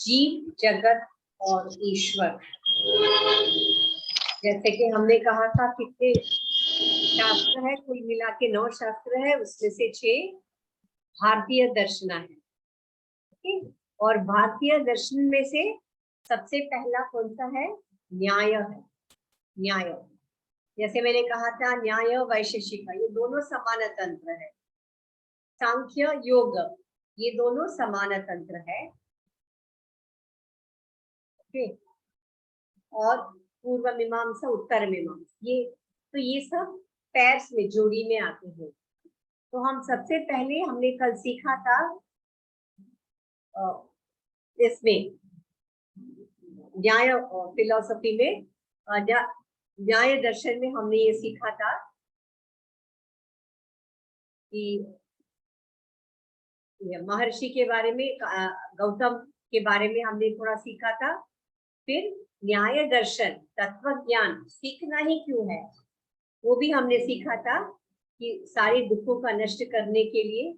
जीव, जगत और ईश्वर। जैसे कि हमने कहा था कितने शास्त्र है, कुल मिला के 9 शास्त्र है, उसमें से 6 भारतीय दर्शन है। और भारतीय दर्शन में से सबसे पहला कौन सा है? न्याय है। न्याय, जैसे मैंने कहा था, न्याय वैशेषिक, ये दोनों समान तंत्र है। सांख्य योग, ये दोनों समान तंत्र है। ओके, और पूर्व मीमांसा, उत्तर मीमांसा, ये सब पैर्स में, जोड़ी में आते हैं। तो हम सबसे पहले हमने कल सीखा था इसमें न्याय फिलॉसफी में, न्याय दर्शन में हमने ये सीखा था कि महर्षि के बारे में, गौतम के बारे में हमने थोड़ा सीखा था। फिर न्याय दर्शन, तत्व ज्ञान सीखना ही क्यों है, वो भी हमने सीखा था कि सारे दुखों का नष्ट करने के लिए।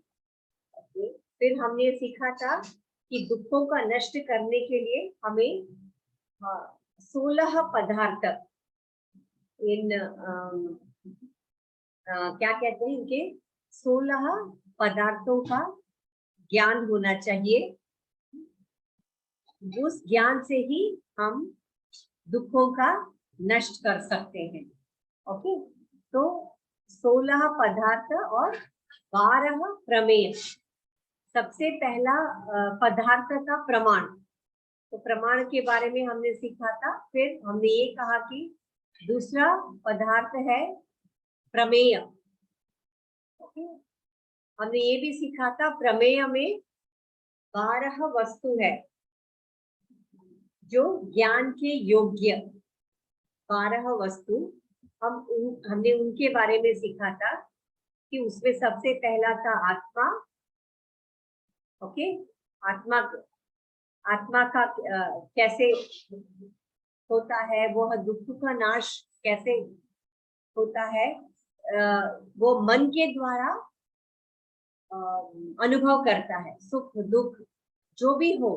फिर हमने सीखा था कि दुखों का नष्ट करने के लिए हमें 16 पदार्थ, इन क्या कहते हैं, इनके 16 पदार्थों का ज्ञान होना चाहिए। उस ज्ञान से ही हम दुखों का नष्ट कर सकते हैं। ओके, तो 16 पदार्थ और 12 प्रमेय। सबसे पहला पदार्थ था प्रमाण, तो प्रमाण के बारे में हमने सीखा था। फिर हमने ये कहा कि दूसरा पदार्थ है प्रमेय। ओके, हमने ये भी सीखा था प्रमेय में 12 वस्तु है जो ज्ञान के योग्य, 12 वस्तु हमने उनके बारे में सीखा था कि उसमें सबसे पहला था आत्मा। ओके, आत्मा का कैसे होता है, वो दुख का नाश कैसे होता है, वो मन के द्वारा अनुभव करता है। सुख दुख जो भी हो,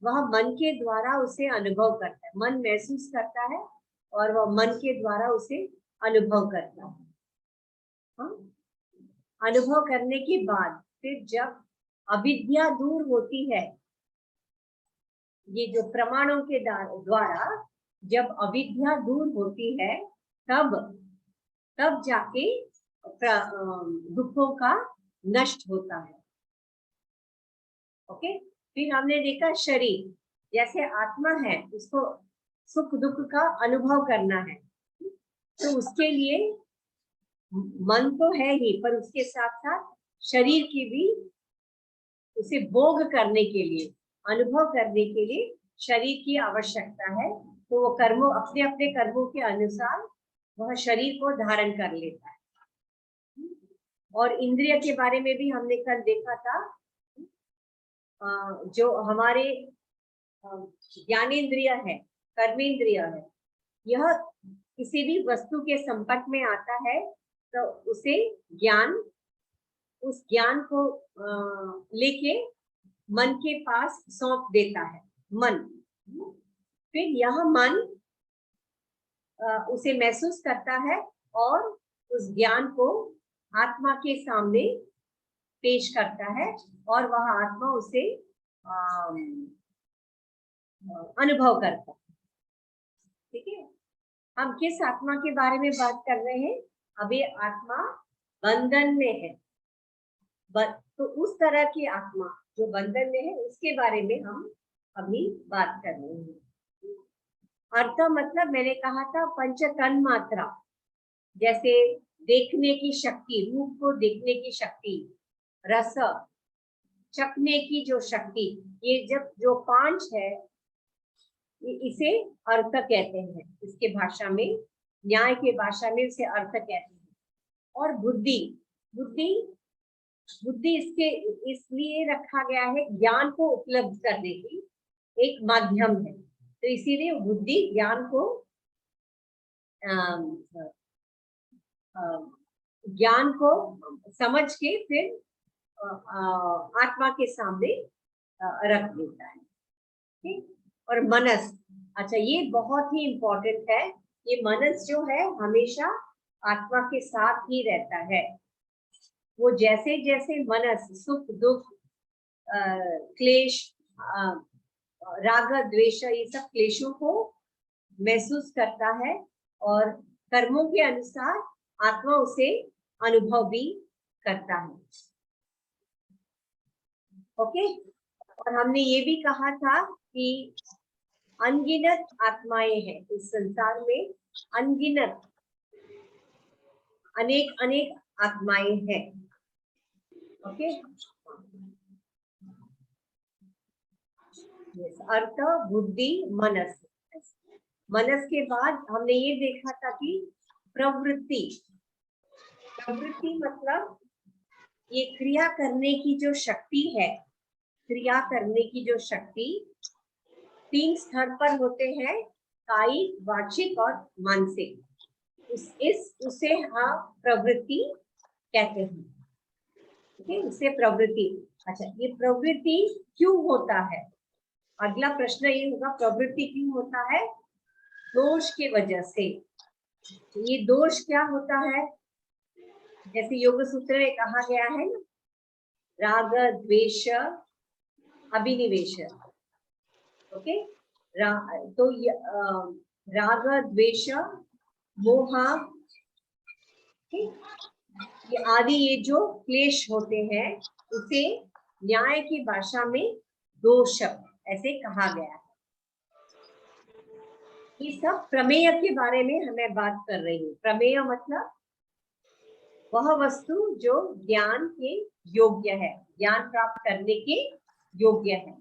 वह मन के द्वारा उसे अनुभव करता है। मन महसूस करता है और वह मन के द्वारा उसे अनुभव करता है। हाँ? अनुभव करने के बाद फिर जब अविद्या दूर होती है, ये जो प्रमाणों के द्वारा जब अविद्या दूर होती है, तब जाके दुखों का नष्ट होता है। ओके, फिर हमने देखा शरीर, जैसे आत्मा है, उसको सुख दुख का अनुभव करना है, तो उसके लिए मन तो है ही, पर उसके साथ साथ शरीर की भी, उसे भोग करने के लिए, अनुभव करने के लिए शरीर की आवश्यकता है। तो वो कर्मों, अपने अपने कर्मों के अनुसार वह शरीर को धारण कर लेता है। और इंद्रिय के बारे में भी हमने कल देखा था, जो हमारे ज्ञानेंद्रिय है, कर्मेंद्रिय है, यह किसी भी वस्तु के संपर्क में आता है तो उसे उस ज्ञान को लेके मन के पास सौंप देता है मन। फिर यह मन उसे महसूस करता है और उस ज्ञान को आत्मा के सामने पेश करता है, और वह आत्मा उसे अनुभव करता है। ठीक है, हम किस आत्मा के बारे में बात कर रहे हैं? अभी आत्मा बंधन में है, तो उस तरह की आत्मा जो बंधन में है, उसके बारे में हम अभी बात कर रहे हैं। अर्थ मतलब मैंने कहा था पंच तन मात्रा, जैसे देखने की शक्ति, रूप को देखने की शक्ति, रस चखने की जो शक्ति, ये जब जो 5 है, इसे अर्थ कहते हैं। इसके भाषा में, न्याय के भाषा में इसे अर्थ कहते हैं। और बुद्धि इसके इसलिए रखा गया है, ज्ञान को उपलब्ध करने की एक माध्यम है, तो इसीलिए बुद्धि ज्ञान को समझ के फिर आत्मा के सामने रख देता है। ठीक। और मनस, अच्छा ये बहुत ही इंपॉर्टेंट है। ये मनस जो है हमेशा आत्मा के साथ ही रहता है। वो जैसे जैसे मनस सुख दुख क्लेश राग द्वेष ये सब क्लेशों को महसूस करता है और कर्मों के अनुसार आत्मा उसे अनुभव भी करता है। ओके। और हमने ये भी कहा था कि अनगिनत आत्माएं हैं इस संसार में, अनगिनत अनेक अनेक आत्माएं हैं। ओके। अर्थ बुद्धि मनस। मनस के बाद हमने ये देखा था कि प्रवृत्ति। प्रवृत्ति मतलब ये क्रिया करने की जो शक्ति है, क्रिया करने की जो शक्ति 3 स्तर पर होते हैं, कायिक, वाचिक और मानसिक। उसे हम प्रवृत्ति कहते हैं। ठीक है, उसे प्रवृत्ति। अच्छा, ये प्रवृत्ति क्यों होता है? अगला प्रश्न ये होगा, प्रवृत्ति क्यों होता है? दोष के वजह से। ये दोष क्या होता है? जैसे योग सूत्र में कहा गया है ना, राग द्वेष अभिनिवेश। ओके। तो राग द्वेष मोह, ये आदि ये जो क्लेश होते हैं उसे न्याय की भाषा में दोष ऐसे कहा गया है। ये सब प्रमेय के बारे में हमें बात कर रही हूँ। प्रमेय मतलब वह वस्तु जो ज्ञान के योग्य है, ज्ञान प्राप्त करने के योग्य है।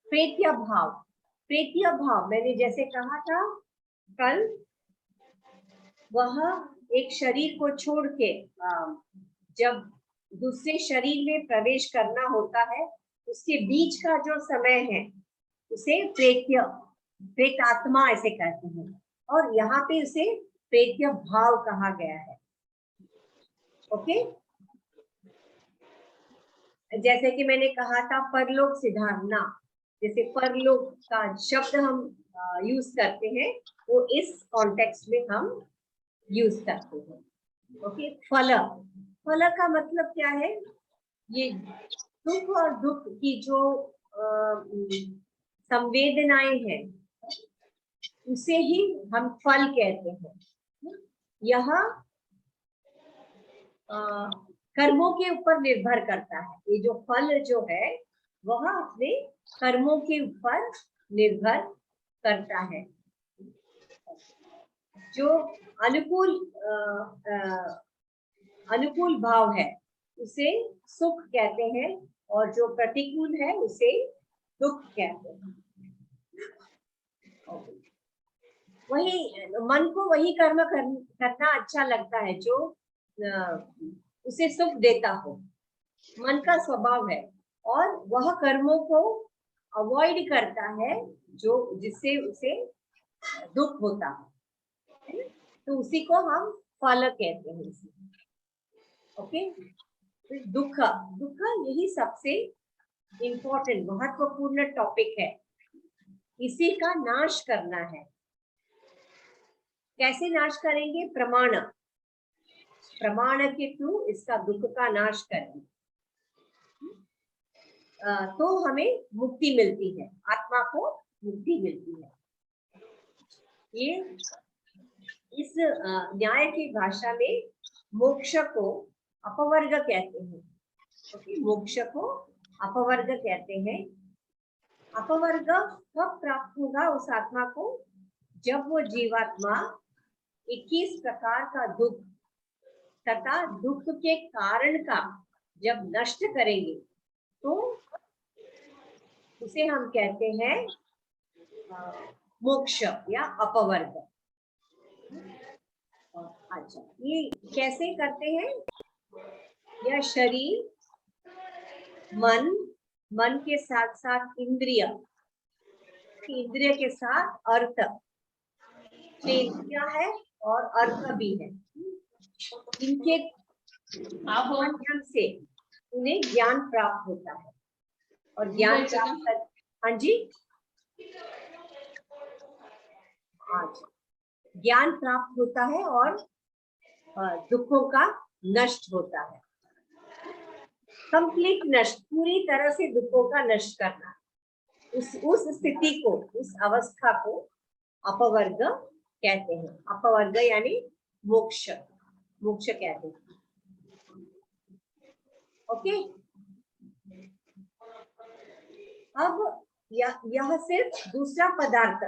प्रेत्य भाव। प्रेत्य भाव मैंने जैसे कहा था कल, वह एक शरीर को छोड़ के जब दूसरे शरीर में प्रवेश करना होता है, उसके बीच का जो समय है उसे प्रेत्य, प्रेतात्मा ऐसे कहते हैं। और यहाँ पे उसे प्रेत्य भाव कहा गया है। ओके। जैसे कि मैंने कहा था परलोक सिधारना, जैसे परलोक का शब्द हम यूज करते हैं, वो इस कॉन्टेक्स्ट में हम यूज करते हैं। ओके। फल, फल का मतलब क्या है? ये सुख और दुख की जो संवेदनाएं हैं उसे ही हम फल कहते हैं। यह कर्मों के ऊपर निर्भर करता है। ये जो फल जो है वह अपने कर्मों के ऊपर निर्भर करता है। जो अनुकूल भाव है उसे सुख कहते हैं और जो प्रतिकूल है उसे दुख कहते हैं। वही मन को वही कर्म करना अच्छा लगता है जो उसे सुख देता हो, मन का स्वभाव है। और वह कर्मों को अवॉइड करता है जो जिससे उसे दुख होता है, तो उसी को हम फल कहते हैं। ओके। दुख, दुख यही सबसे इम्पोर्टेंट महत्वपूर्ण टॉपिक है। इसी का नाश करना है। कैसे नाश करेंगे? प्रमाण, प्रमाण के थ्रू इसका दुख का नाश करेंगे तो हमें मुक्ति मिलती है, आत्मा को मुक्ति मिलती है। ये इस न्याय की भाषा में मोक्ष को अपवर्ग कहते हैं। ओके, मोक्ष को अपवर्ग कहते हैं। अपवर्ग कब प्राप्त होगा उस आत्मा को? जब वो जीवात्मा 21 प्रकार का दुख तथा दुख के कारण का जब नष्ट करेंगे तो उसे हम कहते हैं मोक्ष या अपवर्ग। अच्छा, ये कैसे करते हैं? यह शरीर, मन के साथ साथ इंद्रिय, इंद्रिय के साथ अर्थ, इंद्रिया है और अर्थ भी है, इनके माध्यम से उन्हें ज्ञान प्राप्त होता है। और ज्ञान प्राप्त हाँ जी, आज ज्ञान प्राप्त होता है और दुखों का नष्ट होता है। कंप्लीट नष्ट, पूरी तरह से दुखों का नष्ट करना, उस स्थिति को, उस अवस्था को अपवर्ग कहते हैं। अपवर्ग यानी मोक्ष, मोक्ष कहते हैं। ओके, अब यह सिर्फ दूसरा पदार्थ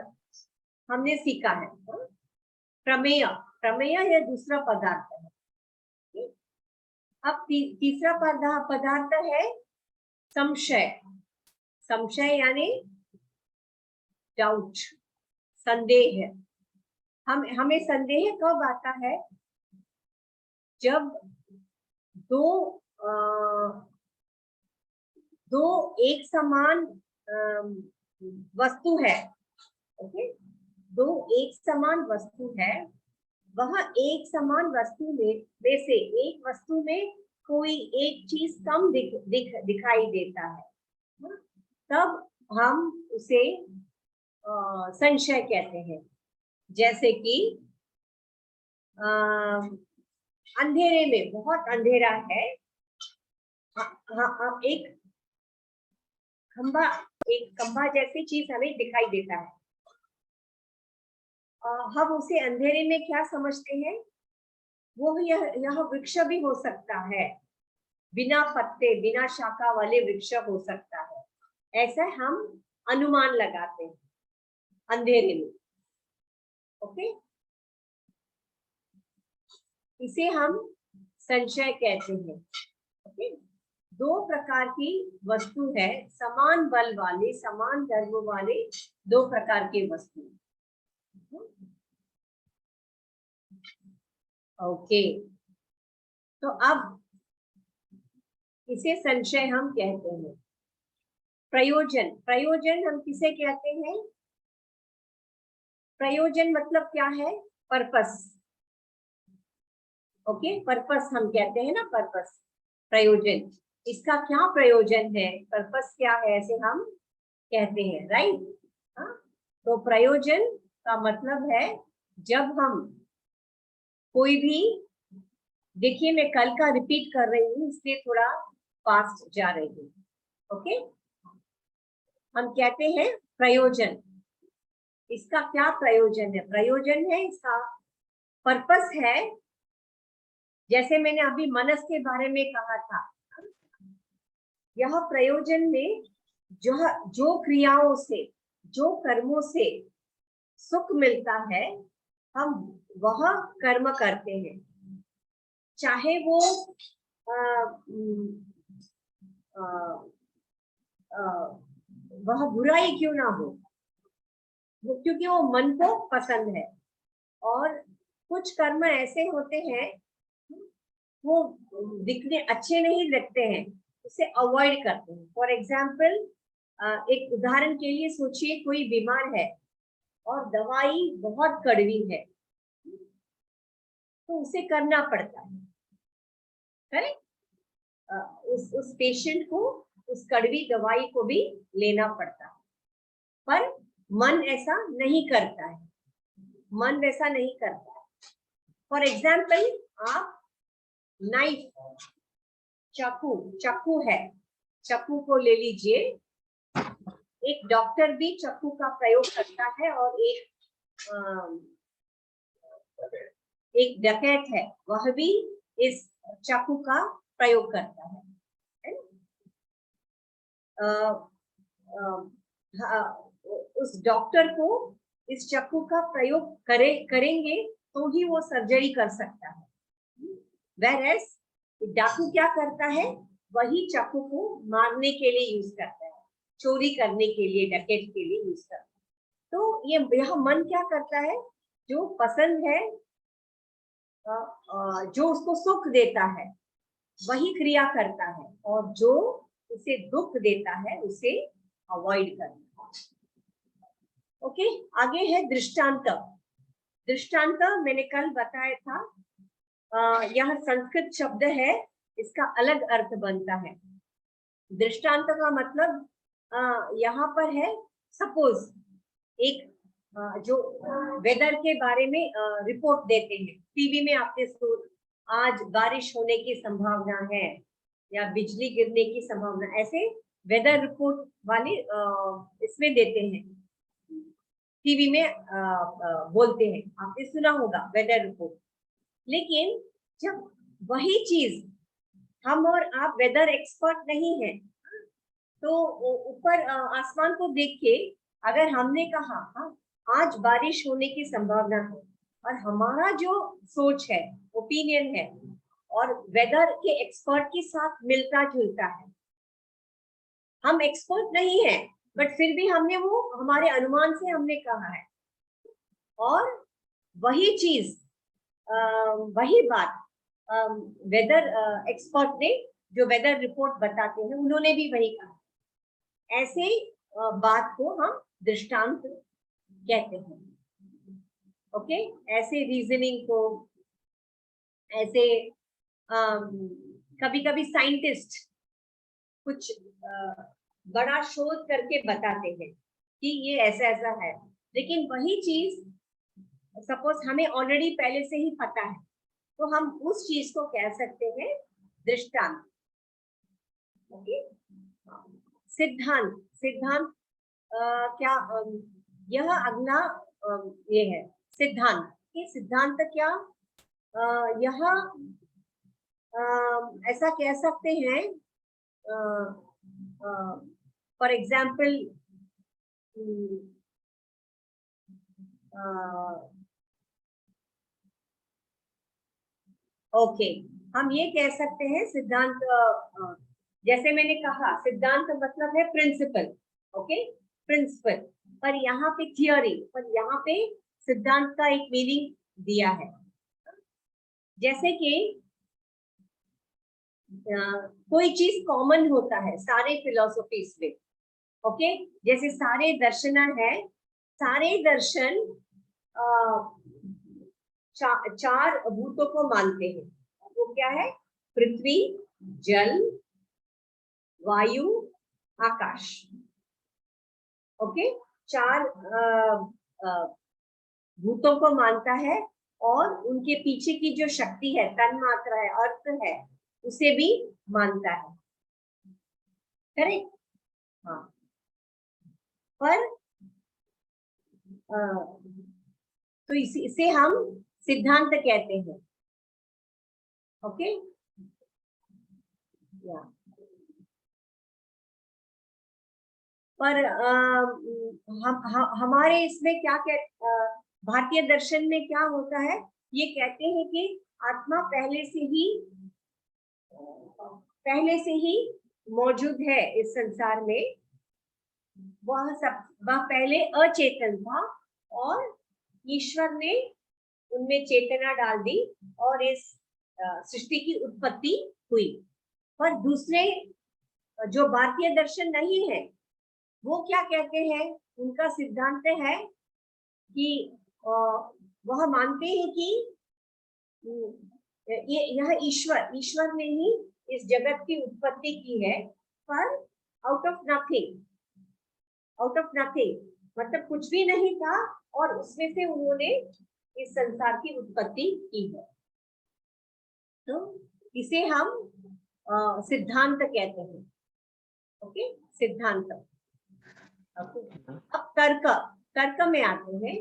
हमने सीखा है। प्रमेय, प्रमेय यह दूसरा पदार्थ है। अब तीसरा पदार्थ है संशय। संशय यानी डाउट, संदेह। हमें संदेह कब आता है? जब दो एक समान वस्तु है, ओके, दो एक समान वस्तु है, वह एक समान वस्तु में से एक वस्तु में कोई एक चीज कम दिखाई देता है, तब हम उसे संशय कहते हैं। जैसे कि अंधेरे में, बहुत अंधेरा है, एक खंभा जैसी चीज हमें दिखाई देता है। हम उसे अंधेरे में क्या समझते हैं? वो यह वृक्ष भी हो सकता है, बिना पत्ते बिना शाखा वाले वृक्ष हो सकता है, ऐसा हम अनुमान लगाते हैं अंधेरे में। ओके, इसे हम संशय कहते हैं। ओके, दो प्रकार की वस्तु है, समान बल वाले, समान धर्म वाले दो प्रकार के वस्तु। ओके, तो अब इसे संशय हम कहते हैं। प्रयोजन, प्रयोजन हम किसे कहते हैं? प्रयोजन मतलब क्या है? पर्पस। ओके, पर्पस हम कहते हैं ना, पर्पस, प्रयोजन। इसका क्या प्रयोजन है, पर्पस क्या है, ऐसे हम कहते हैं, राइट? तो प्रयोजन का मतलब है जब हम कोई भी, देखिए मैं कल का रिपीट कर रही हूँ इसलिए थोड़ा फास्ट जा रही हूँ। ओके, हम कहते हैं प्रयोजन। इसका क्या प्रयोजन है? प्रयोजन है, इसका पर्पस है। जैसे मैंने अभी मनस के बारे में कहा था, यह प्रयोजन में जो क्रियाओं से, जो कर्मों से सुख मिलता है, हम वह कर्म करते हैं, चाहे वो वह बुराई क्यों ना हो, क्योंकि वो मन को पसंद है। और कुछ कर्म ऐसे होते हैं वो दिखने अच्छे नहीं लगते हैं, उसे अवॉइड करते हैं। फॉर एग्जाम्पल, एक उदाहरण के लिए सोचिए, कोई बीमार है और दवाई बहुत कड़वी है, तो उसे करना पड़ता है, करेक्ट? उस पेशेंट को उस कड़वी दवाई को भी लेना पड़ता है, पर मन ऐसा नहीं करता है, मन वैसा नहीं करता है। फॉर एग्जाम्पल, आप नाइफ, चाकू है, चाकू को ले लीजिए। एक डॉक्टर भी चाकू का प्रयोग करता है और एक डकैत है, वह भी इस चाकू का प्रयोग करता है। उस डॉक्टर को इस चाकू का प्रयोग करेंगे तो ही वो सर्जरी कर सकता है। Whereas डाकू क्या करता है? वही चाकू को मारने के लिए यूज करता है, चोरी करने के लिए, डकैत के लिए यूज करता है। तो यह मन क्या करता है? जो पसंद है, जो उसको सुख देता है, वही क्रिया करता है, और जो उसे दुख देता है उसे अवॉइड करता है। ओके, आगे है दृष्टांत। दृष्टांत मैंने कल बताया था, यह संस्कृत शब्द है, इसका अलग अर्थ बनता है। दृष्टांत का मतलब यहाँ पर है, सपोज एक जो वेदर के बारे में रिपोर्ट देते हैं टीवी में, आपने आज बारिश होने की संभावना है या बिजली गिरने की संभावना, ऐसे वेदर रिपोर्ट वाले इसमें देते हैं, टीवी में बोलते हैं, आपने सुना होगा वेदर रिपोर्ट। लेकिन जब वही चीज हम और आप वेदर एक्सपर्ट नहीं है, तो ऊपर आसमान को देख के अगर हमने कहा आज बारिश होने की संभावना है, और हमारा जो सोच है, ओपिनियन है, और वेदर के एक्सपर्ट के साथ मिलता जुलता है, हम एक्सपर्ट नहीं है बट फिर भी हमने वो हमारे अनुमान से हमने कहा है, और वही चीज वही बात वेदर एक्सपर्ट ने जो वेदर रिपोर्ट बताते हैं उन्होंने भी वही कहा। ऐसे बात को हम दृष्टांत कहते हैं। ओके, ऐसे रीजनिंग को, ऐसे कभी कभी साइंटिस्ट कुछ बड़ा शोध करके बताते हैं कि ये ऐसा ऐसा है, लेकिन वही चीज सपोज हमें ऑलरेडी पहले से ही पता है, तो हम उस चीज को कह सकते हैं दृष्टांत। ओके, सिद्धांत, सिद्धांत क्या यह अगला ये है सिद्धांत। ये सिद्धांत क्या यह ऐसा कह सकते हैं, फॉर एग्जाम्पल ओके, हम ये कह सकते हैं सिद्धांत, जैसे मैंने कहा सिद्धांत मतलब है प्रिंसिपल। ओके, प्रिंसिपल, पर यहाँ पे थियोरी, पर यहाँ पे सिद्धांत का एक मीनिंग दिया है। जैसे कि कोई चीज कॉमन होता है सारे फिलोसॉफीज में। ओके, जैसे सारे दर्शन है, सारे दर्शन चार भूतों को मानते हैं। वो क्या है? पृथ्वी, जल, वायु, आकाश। ओके, चार भूतों को मानता है, और उनके पीछे की जो शक्ति है, तन मात्रा है, अर्थ है, उसे भी मानता है। करेक्ट? हाँ, पर तो इसे हम सिद्धांत कहते हैं। ओके, पर हमारे इसमें क्या भारतीय दर्शन में क्या होता है, ये कहते हैं कि आत्मा पहले से ही मौजूद है इस संसार में। वह पहले अचेतन था, और ईश्वर ने उनमें चेतना डाल दी, और इस सृष्टि की उत्पत्ति हुई। पर दूसरे जो भारतीय दर्शन नहीं है, वो क्या कहते हैं, उनका सिद्धांत है कि वह मानते हैं कि यह ईश्वर ने ही इस जगत की उत्पत्ति की है, पर आउट ऑफ नथिंग, मतलब कुछ भी नहीं था, और उसमें से उन्होंने इस संसार की उत्पत्ति की है। तो इसे हम सिद्धांत कहते हैं। ओके, सिद्धांत। अब तर्क में आते हैं।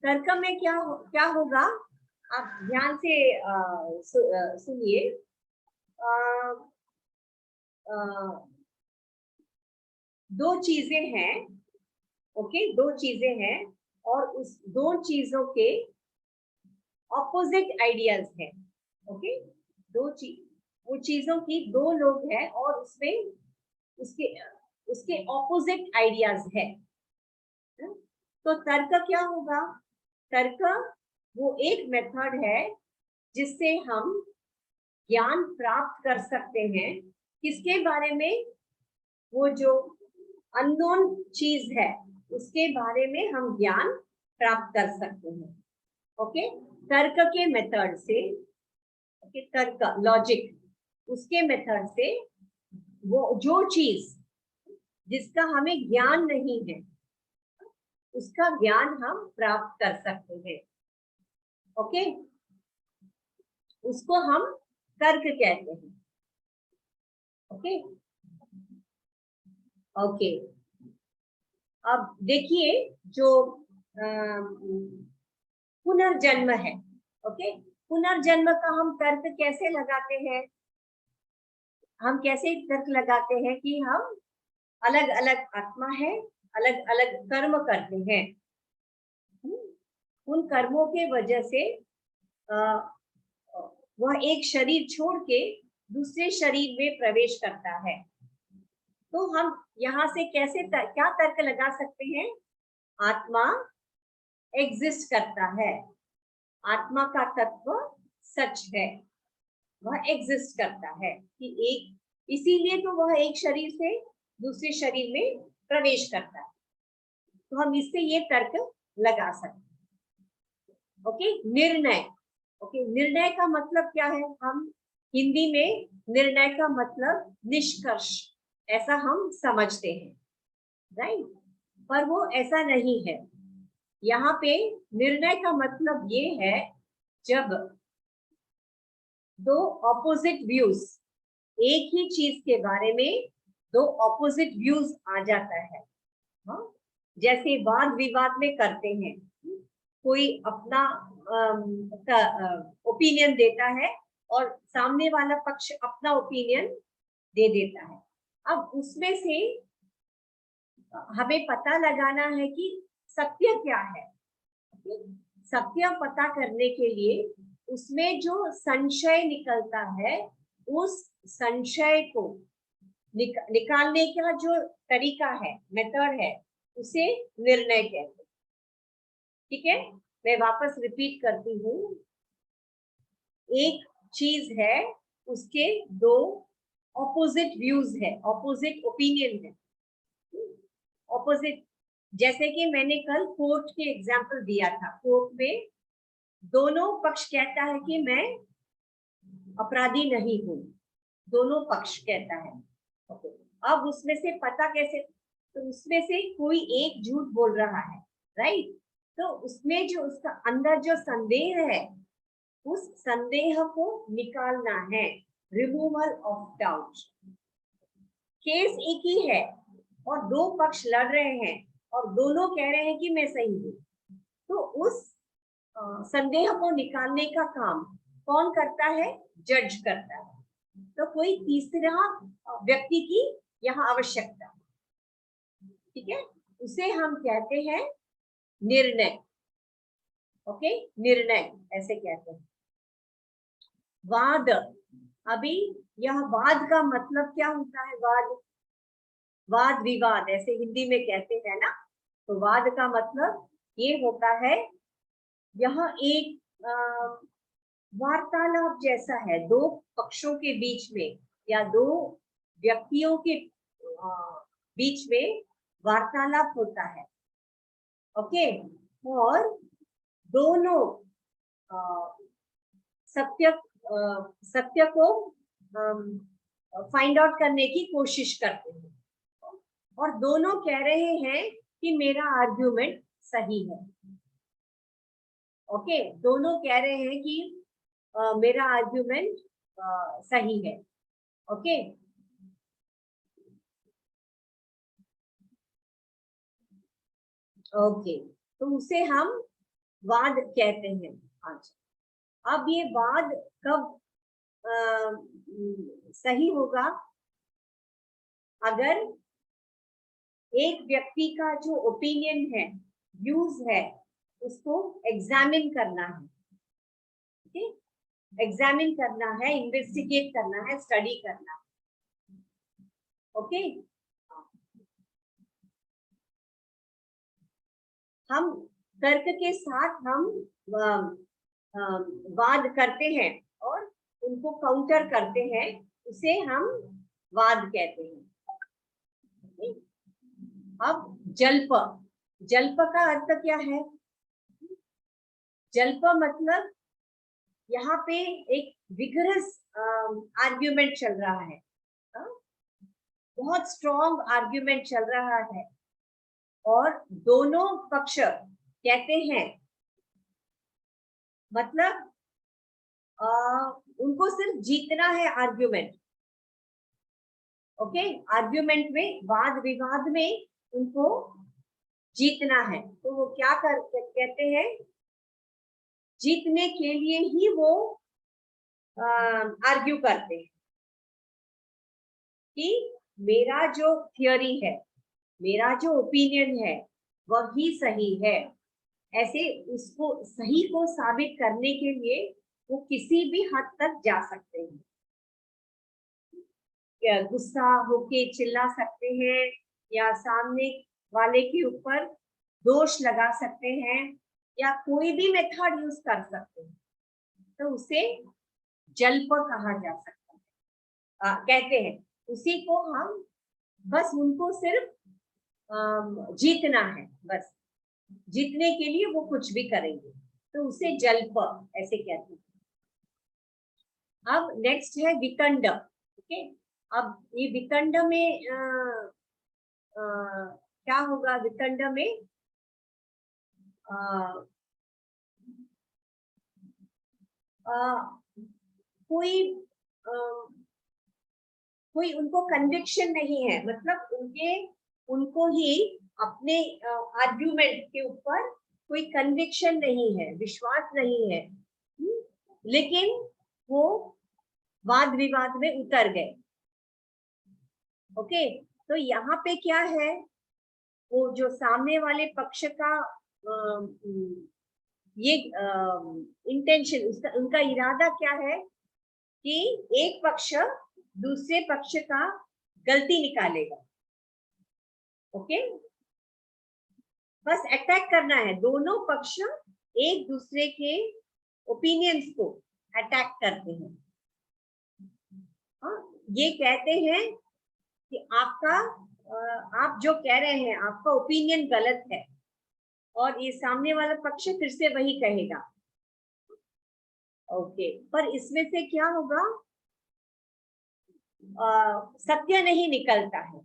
तर्क में क्या होगा, आप ध्यान से सुनिए। दो चीजें हैं। ओके, दो चीजें हैं, और उस दो चीजों के ऑपोजिट आइडियाज हैं। ओके, वो चीजों की दो लोग हैं, और उसमें उसके ऑपोजिट आइडियाज है। तो तर्क क्या होगा? तर्क वो एक मेथड है जिससे हम ज्ञान प्राप्त कर सकते हैं। किसके बारे में? वो जो अननोन चीज है उसके बारे में हम ज्ञान प्राप्त कर सकते हैं। ओके, तर्क के मेथड से, तर्क लॉजिक, उसके मेथड से वो जो चीज जिसका हमें ज्ञान नहीं है, उसका ज्ञान हम प्राप्त कर सकते हैं। ओके, उसको हम तर्क कहते हैं। ओके ओके, अब देखिए जो पुनर्जन्म है। ओके, पुनर्जन्म का हम तर्क कैसे लगाते हैं? हम कैसे तर्क लगाते हैं कि हम अलग अलग आत्मा है, अलग अलग कर्म करते हैं। उन कर्मों के वजह से वह एक शरीर छोड़ के दूसरे शरीर में प्रवेश करता है। तो हम यहाँ से कैसे क्या तर्क लगा सकते हैं? आत्मा एग्जिस्ट करता है, आत्मा का तत्व सच है, वह एग्जिस्ट करता है कि एक, इसीलिए तो वह एक शरीर से दूसरे शरीर में प्रवेश करता है। तो हम इससे ये तर्क लगा सकते हैं। ओके, निर्णय। ओके, निर्णय का मतलब क्या है? हम हिंदी में निर्णय का मतलब निष्कर्ष ऐसा हम समझते हैं, राइट? पर वो ऐसा नहीं है। यहाँ पे निर्णय का मतलब ये है जब दो ऑपोजिट व्यूज, एक ही चीज के बारे में दो ऑपोजिट व्यूज आ जाता है। हाँ, जैसे वाद विवाद में करते हैं, कोई अपना ओपिनियन देता है और सामने वाला पक्ष अपना ओपिनियन दे देता है। अब उसमें से हमें पता लगाना है कि सत्य क्या है। सत्य पता करने के लिए उसमें जो संशय निकलता है, उस संशय को निकालने का जो तरीका है, मेथड है, उसे निर्णय कहते हैं। ठीक है, मैं वापस रिपीट करती हूँ। एक चीज है, उसके दो ऑपोजिट व्यूज है, ऑपोजिट ओपिनियन है, ऑपोजिट। जैसे कि मैंने कल कोर्ट के एग्जांपल दिया था, कोर्ट में दोनों पक्ष कहता है कि मैं अपराधी नहीं हूं, दोनों पक्ष कहता है। अब उसमें से पता कैसे? तो उसमें से कोई एक झूठ बोल रहा है, राइट? तो उसमें जो उसका अंदर जो संदेह है, उस संदेह को निकालना है, रिमूवल ऑफ डाउट। केस एक ही है और दो पक्ष लड़ रहे हैं और दोनों कह रहे हैं कि मैं सही हूँ, तो उस संदेह को निकालने का काम कौन करता है? जज करता है। तो कोई तीसरा व्यक्ति की यहाँ आवश्यकता, ठीक है, उसे हम कहते हैं निर्णय। ओके, निर्णय ऐसे कहते हैं। वाद, अभी यह वाद का मतलब क्या होता है? वाद, वाद विवाद ऐसे हिंदी में कहते हैं ना। तो वाद का मतलब ये होता है, यह एक वार्तालाप जैसा है, दो पक्षों के बीच में या दो व्यक्तियों के बीच में वार्तालाप होता है। ओके, और दोनों सत्य सत्य को फाइंड आउट करने की कोशिश करते हैं और दोनों कह रहे हैं कि मेरा आर्ग्यूमेंट सही है। ओके, दोनों कह रहे हैं कि मेरा आर्ग्यूमेंट सही है। ओके, ओके, तो उसे हम वाद कहते हैं। अच्छा, अब ये वाद कब सही होगा? अगर एक व्यक्ति का जो ओपिनियन है, व्यूज है, उसको एग्जामिन करना है। ठीक है, एग्जामिन करना है, इन्वेस्टिगेट करना है, स्टडी करना है। ओके, हम तर्क के साथ हम वाद करते हैं और उनको काउंटर करते हैं, उसे हम वाद कहते हैं। अब जल्प, जल्प का अर्थ क्या है? जल्प मतलब यहाँ पे एक विगरस आर्ग्यूमेंट चल रहा है। बहुत स्ट्रॉन्ग आर्ग्यूमेंट चल रहा है और दोनों पक्ष कहते हैं, मतलब उनको सिर्फ जीतना है आर्ग्यूमेंट। ओके, आर्ग्यूमेंट में, वाद विवाद में उनको जीतना है, तो वो क्या कहते हैं, जीतने के लिए ही वो आर्ग्यू करते हैं कि मेरा जो थियोरी है, मेरा जो ओपिनियन है वही सही है। ऐसे उसको सही को साबित करने के लिए वो किसी भी हद तक जा सकते हैं। या गुस्सा होके चिल्ला सकते हैं, या सामने वाले के ऊपर दोष लगा सकते हैं, या कोई भी मेथड यूज कर सकते हैं, तो उसे जल्प कहा जा सकता है। कहते हैं उसी को हम, बस उनको सिर्फ जीतना है, बस जीतने के लिए वो कुछ भी करेंगे, तो उसे जल्प ऐसे कहते हैं। अब नेक्स्ट है वितंड। ओके, अब ये वितंड में क्या होगा, वितंड में कोई कोई उनको कन्विक्शन नहीं है, मतलब उनको ही अपने आर्ग्यूमेंट के ऊपर कोई कन्विक्शन नहीं है, विश्वास नहीं है, लेकिन वो वाद विवाद में उतर गए। ओके, तो यहाँ पे क्या है, वो जो सामने वाले पक्ष का ये इंटेंशन, उसका उनका इरादा क्या है कि एक पक्ष दूसरे पक्ष का गलती निकालेगा। ओके, बस अटैक करना है, दोनों पक्ष एक दूसरे के ओपिनियंस को अटैक करते हैं। ये कहते हैं कि आपका आप जो कह रहे हैं आपका ओपिनियन गलत है, और ये सामने वाला पक्ष फिर से वही कहेगा। ओके, पर इसमें से क्या होगा, सत्य नहीं निकलता है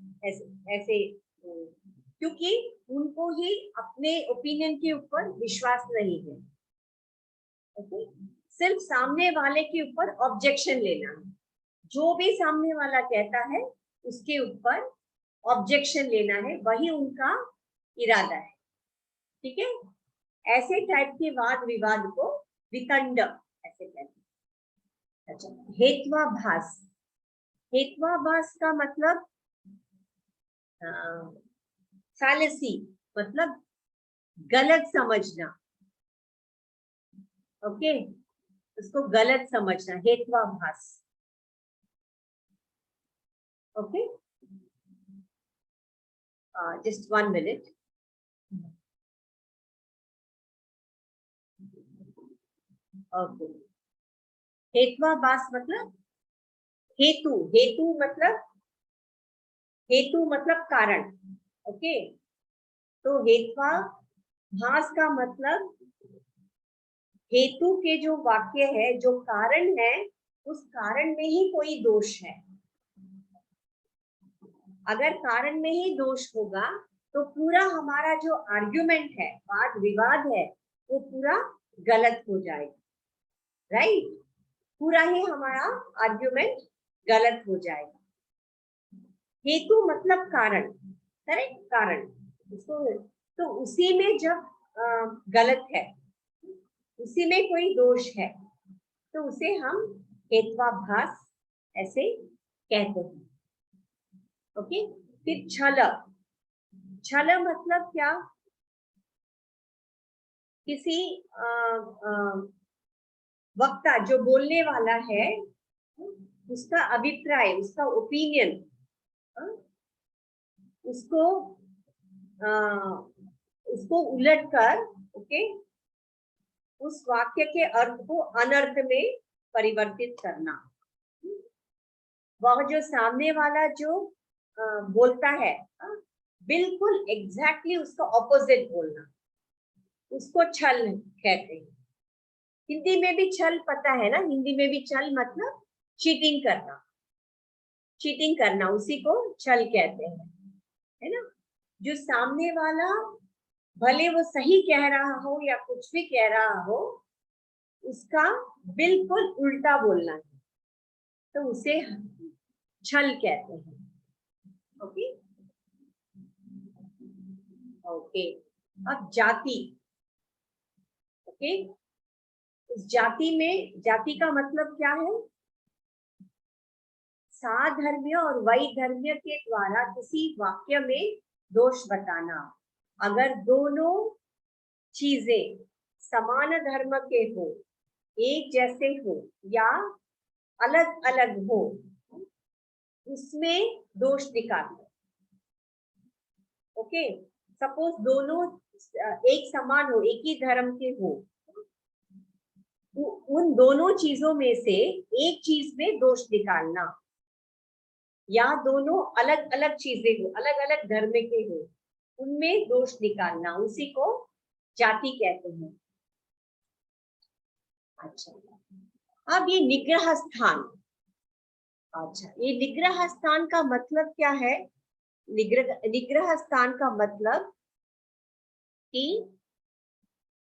ऐसे क्योंकि उनको ही अपने ओपिनियन के ऊपर विश्वास नहीं है। ओके, सिर्फ सामने वाले के ऊपर ऑब्जेक्शन लेना है, जो भी सामने वाला कहता है उसके ऊपर ऑब्जेक्शन लेना है, वही उनका इरादा है। ठीक है, ऐसे टाइप के वाद विवाद को वितंड ऐसे कहते हैं। अच्छा, हेत्वाभास। हेत्वाभास का मतलब फैलेसी, मतलब गलत समझना। ओके, उसको गलत समझना, हेत्वाभास। Okay, just 1 minute. ओके, हेत्वाभास मतलब हेतु, हेतु मतलब कारण। ओके, तो हेत्वाभास का मतलब हेतु के जो वाक्य है, जो कारण है, उस कारण में ही कोई दोष है। अगर कारण में ही दोष होगा तो पूरा हमारा जो आर्ग्यूमेंट है, वाद विवाद है, वो पूरा गलत हो जाएगा। राइट, पूरा ही हमारा आर्ग्यूमेंट गलत हो जाएगा। हेतु मतलब कारण, करेक्ट, कारण। तो उसी में जब गलत है, उसी में कोई दोष है, तो उसे हम हेत्वाभास ऐसे कहते हैं। ओके, फिर छल। छल मतलब क्या, किसी वक्ता जो बोलने वाला है, उसका अभिप्राय, उसका ओपिनियन, उसको उलट कर, ओके, उस वाक्य के अर्थ को अनर्थ में परिवर्तित करना। वह जो सामने वाला जो बोलता है, बिल्कुल एग्जैक्टली उसका ऑपोजिट बोलना, उसको छल कहते हैं। हिंदी में भी छल पता है ना, हिंदी में भी छल मतलब चीटिंग करना। चीटिंग करना, उसी को छल कहते हैं, है ना। जो सामने वाला भले वो सही कह रहा हो या कुछ भी कह रहा हो, उसका बिल्कुल उल्टा बोलना है, तो उसे छल कहते हैं। Okay okay. अब जाति। ओके, इस जाति में, जाति का मतलब क्या है? साधर्म्य और वैधर्म्य के द्वारा किसी वाक्य में दोष बताना। अगर दोनों चीजें समान धर्म के हो, एक जैसे हो या अलग अलग हो, उसमें दोष निकालना। ओके, सपोज दोनों एक समान हो, एक ही धर्म के हो, उन दोनों चीजों में से एक चीज में दोष निकालना, या दोनों अलग अलग चीजें हो, अलग अलग धर्म के हो, उनमें दोष निकालना, उसी को जाति कहते हैं। अच्छा, अब ये निग्रह स्थान। अच्छा, ये निग्रह स्थान का मतलब क्या है? निग्रह स्थान का मतलब कि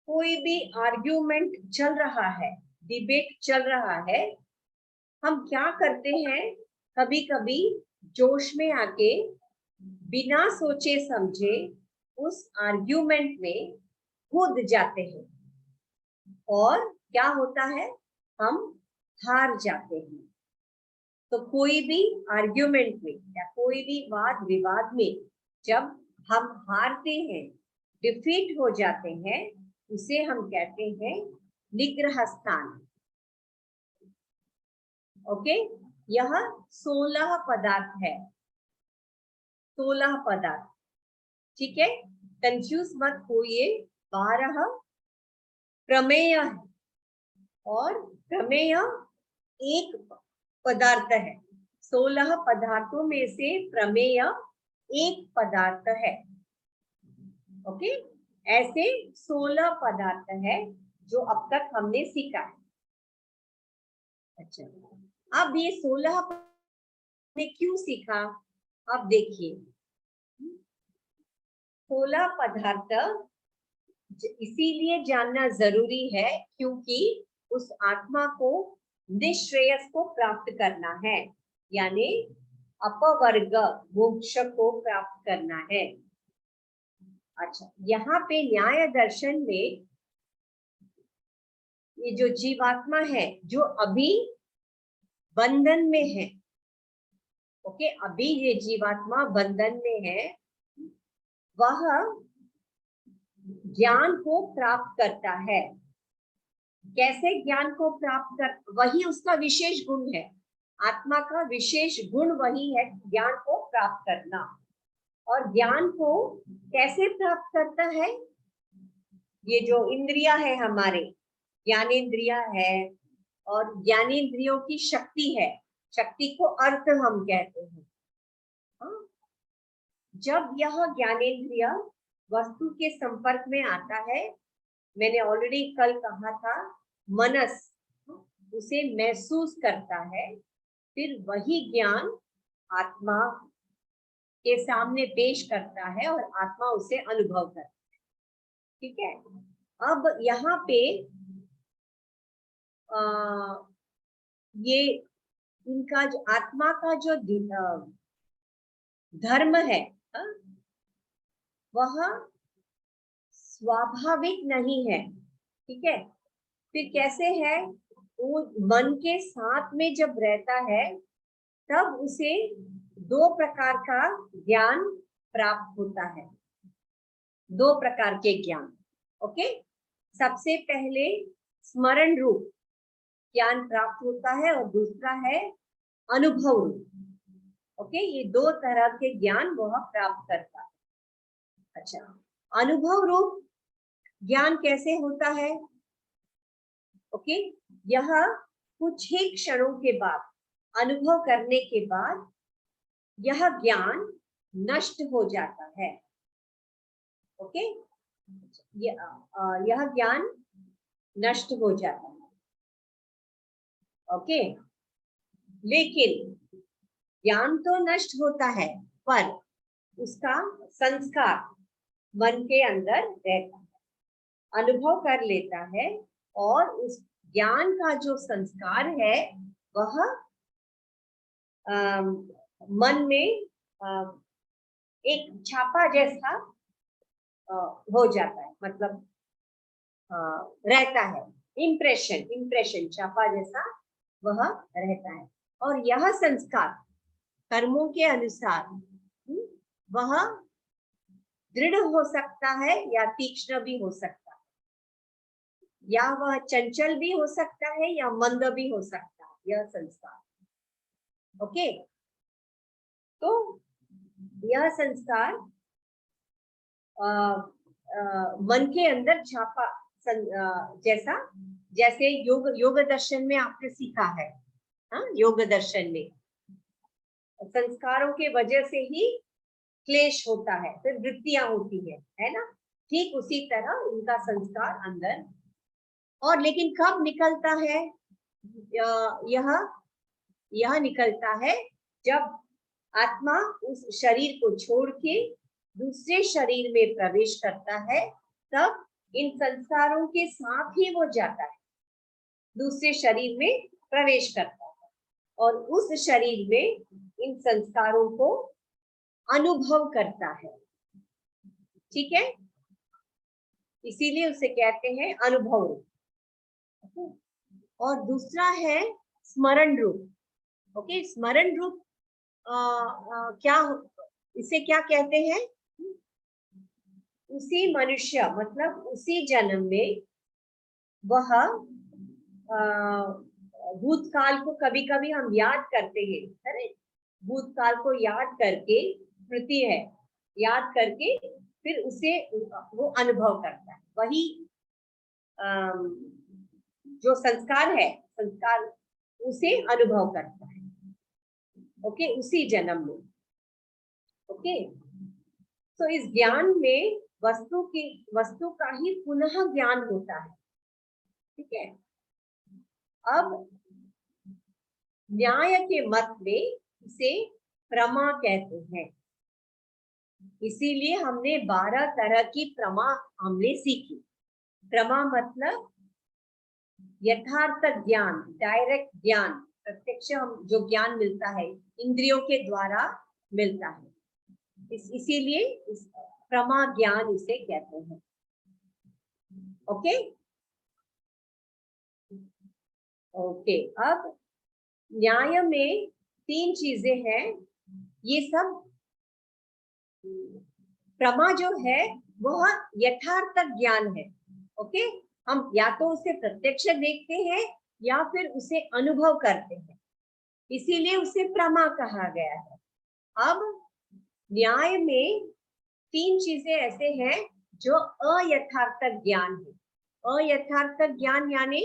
कोई भी आर्ग्यूमेंट चल रहा है, डिबेट चल रहा है, हम क्या करते हैं, कभी कभी जोश में आके बिना सोचे समझे उस आर्ग्यूमेंट में कूद जाते हैं, और क्या होता है, हम हार जाते हैं। तो कोई भी आर्ग्यूमेंट में या कोई भी वाद विवाद में जब हम हारते हैं, डिफीट हो जाते हैं, उसे हम कहते हैं निग्रह स्थान। ओके, यह 16 पदार्थ है, 16 पदार्थ, ठीक है, कंफ्यूज मत होइए। 12 प्रमेय है, और प्रमेय एक पदार्थ है। 16 पदार्थों में से प्रमेय एक पदार्थ है। ओके, ऐसे 16 पदार्थ है जो अब तक हमने सीखा है। अच्छा, अब ये 16 ने क्यों सीखा? अब देखिए, 16 पदार्थ इसीलिए जानना जरूरी है क्योंकि उस आत्मा को निश्रेयस को प्राप्त करना है, यानी अपवर्ग मोक्ष को प्राप्त करना है। अच्छा, यहाँ पे न्याय दर्शन में ये जो जीवात्मा है जो अभी बंधन में है, ओके, अभी ये जीवात्मा बंधन में है, वह ज्ञान को प्राप्त करता है। कैसे ज्ञान को प्राप्त कर, वही उसका विशेष गुण है, आत्मा का विशेष गुण वही है ज्ञान को प्राप्त करना। और ज्ञान को कैसे प्राप्त करता है? ये जो इंद्रिया है हमारे, ज्ञानेंद्रिया है, और ज्ञानेंद्रियों की शक्ति है, शक्ति को अर्थ हम कहते हैं। जब यह ज्ञानेंद्रिय वस्तु के संपर्क में आता है, मैंने ऑलरेडी कल कहा था, मनस उसे महसूस करता है, फिर वही ज्ञान आत्मा के सामने पेश करता है और आत्मा उसे अनुभव करता है। ठीक है, अब यहाँ पे ये इनका जो आत्मा का जो धर्म है, वह स्वाभाविक नहीं है। ठीक है, फिर कैसे है? वो मन के साथ में जब रहता है तब उसे 2 प्रकार का ज्ञान प्राप्त होता है, 2 प्रकार के ज्ञान। ओके, सबसे पहले स्मरण रूप ज्ञान प्राप्त होता है और दूसरा है अनुभव रूप। ओके, ये 2 तरह के ज्ञान वह प्राप्त करता है। अच्छा, अनुभव रूप ज्ञान कैसे होता है? ओके, यह कुछ ही क्षणों के बाद, अनुभव करने के बाद यह ज्ञान नष्ट हो जाता है। ओके, यह ज्ञान नष्ट हो जाता है। ओके, लेकिन ज्ञान तो नष्ट होता है पर उसका संस्कार मन के अंदर रहता है, अनुभव कर लेता है, और उस ज्ञान का जो संस्कार है वह मन में एक छापा जैसा हो जाता है, मतलब रहता है, इम्प्रेशन इम्प्रेशन छापा जैसा वह रहता है। और यह संस्कार कर्मों के अनुसार वह दृढ़ हो सकता है या तीक्ष्ण भी हो सकता है, या वह चंचल भी हो सकता है या मंद भी हो सकता है, यह संस्कार। ओके, तो यह संस्कार मन के अंदर छापा जैसा, जैसे योग दर्शन में आपने सीखा है, योग दर्शन में संस्कारों के वजह से ही क्लेश होता है, फिर वृत्तियां होती है ना, ठीक उसी तरह इनका संस्कार अंदर। और लेकिन कब निकलता है यह निकलता है जब आत्मा उस शरीर को छोड़ के दूसरे शरीर में प्रवेश करता है, तब इन संस्कारों के साथ ही वो जाता है, दूसरे शरीर में प्रवेश करता है और उस शरीर में इन संस्कारों को अनुभव करता है। ठीक है, इसीलिए उसे कहते हैं अनुभव रूप। और दूसरा है स्मरण रूप। ओके, स्मरण रूप क्या, इसे क्या कहते हैं? उसी मनुष्य, मतलब उसी जन्म में वह भूतकाल को कभी कभी हम याद करते हैं, अरे भूतकाल को याद करके, स्मृति है, याद करके फिर उसे वो अनुभव करता है, वही जो संस्कार है, संस्कार उसे अनुभव करता है। ओके, उसी जन्म में। ओके, तो इस ज्ञान में वस्तु का ही पुनः ज्ञान होता है। ठीक है, अब न्याय के मत में इसे प्रमा कहते हैं, इसीलिए हमने 12 तरह की प्रमा हमने सीखी। प्रमा मतलब यथार्थ ज्ञान, डायरेक्ट ज्ञान, प्रत्यक्ष हम जो ज्ञान मिलता है इंद्रियों के द्वारा मिलता है, इसीलिए प्रमा ज्ञान इसे कहते हैं। ओके ओके, अब न्याय में 3 चीजें हैं, ये सब प्रमा जो है वह यथार्थ ज्ञान है। ओके, हम या तो उसे प्रत्यक्ष देखते हैं या फिर उसे अनुभव करते हैं, इसीलिए उसे प्रमा कहा गया है। अब न्याय में 3 चीजें ऐसे हैं जो अयथार्थ ज्ञान है। अयथार्थ ज्ञान यानी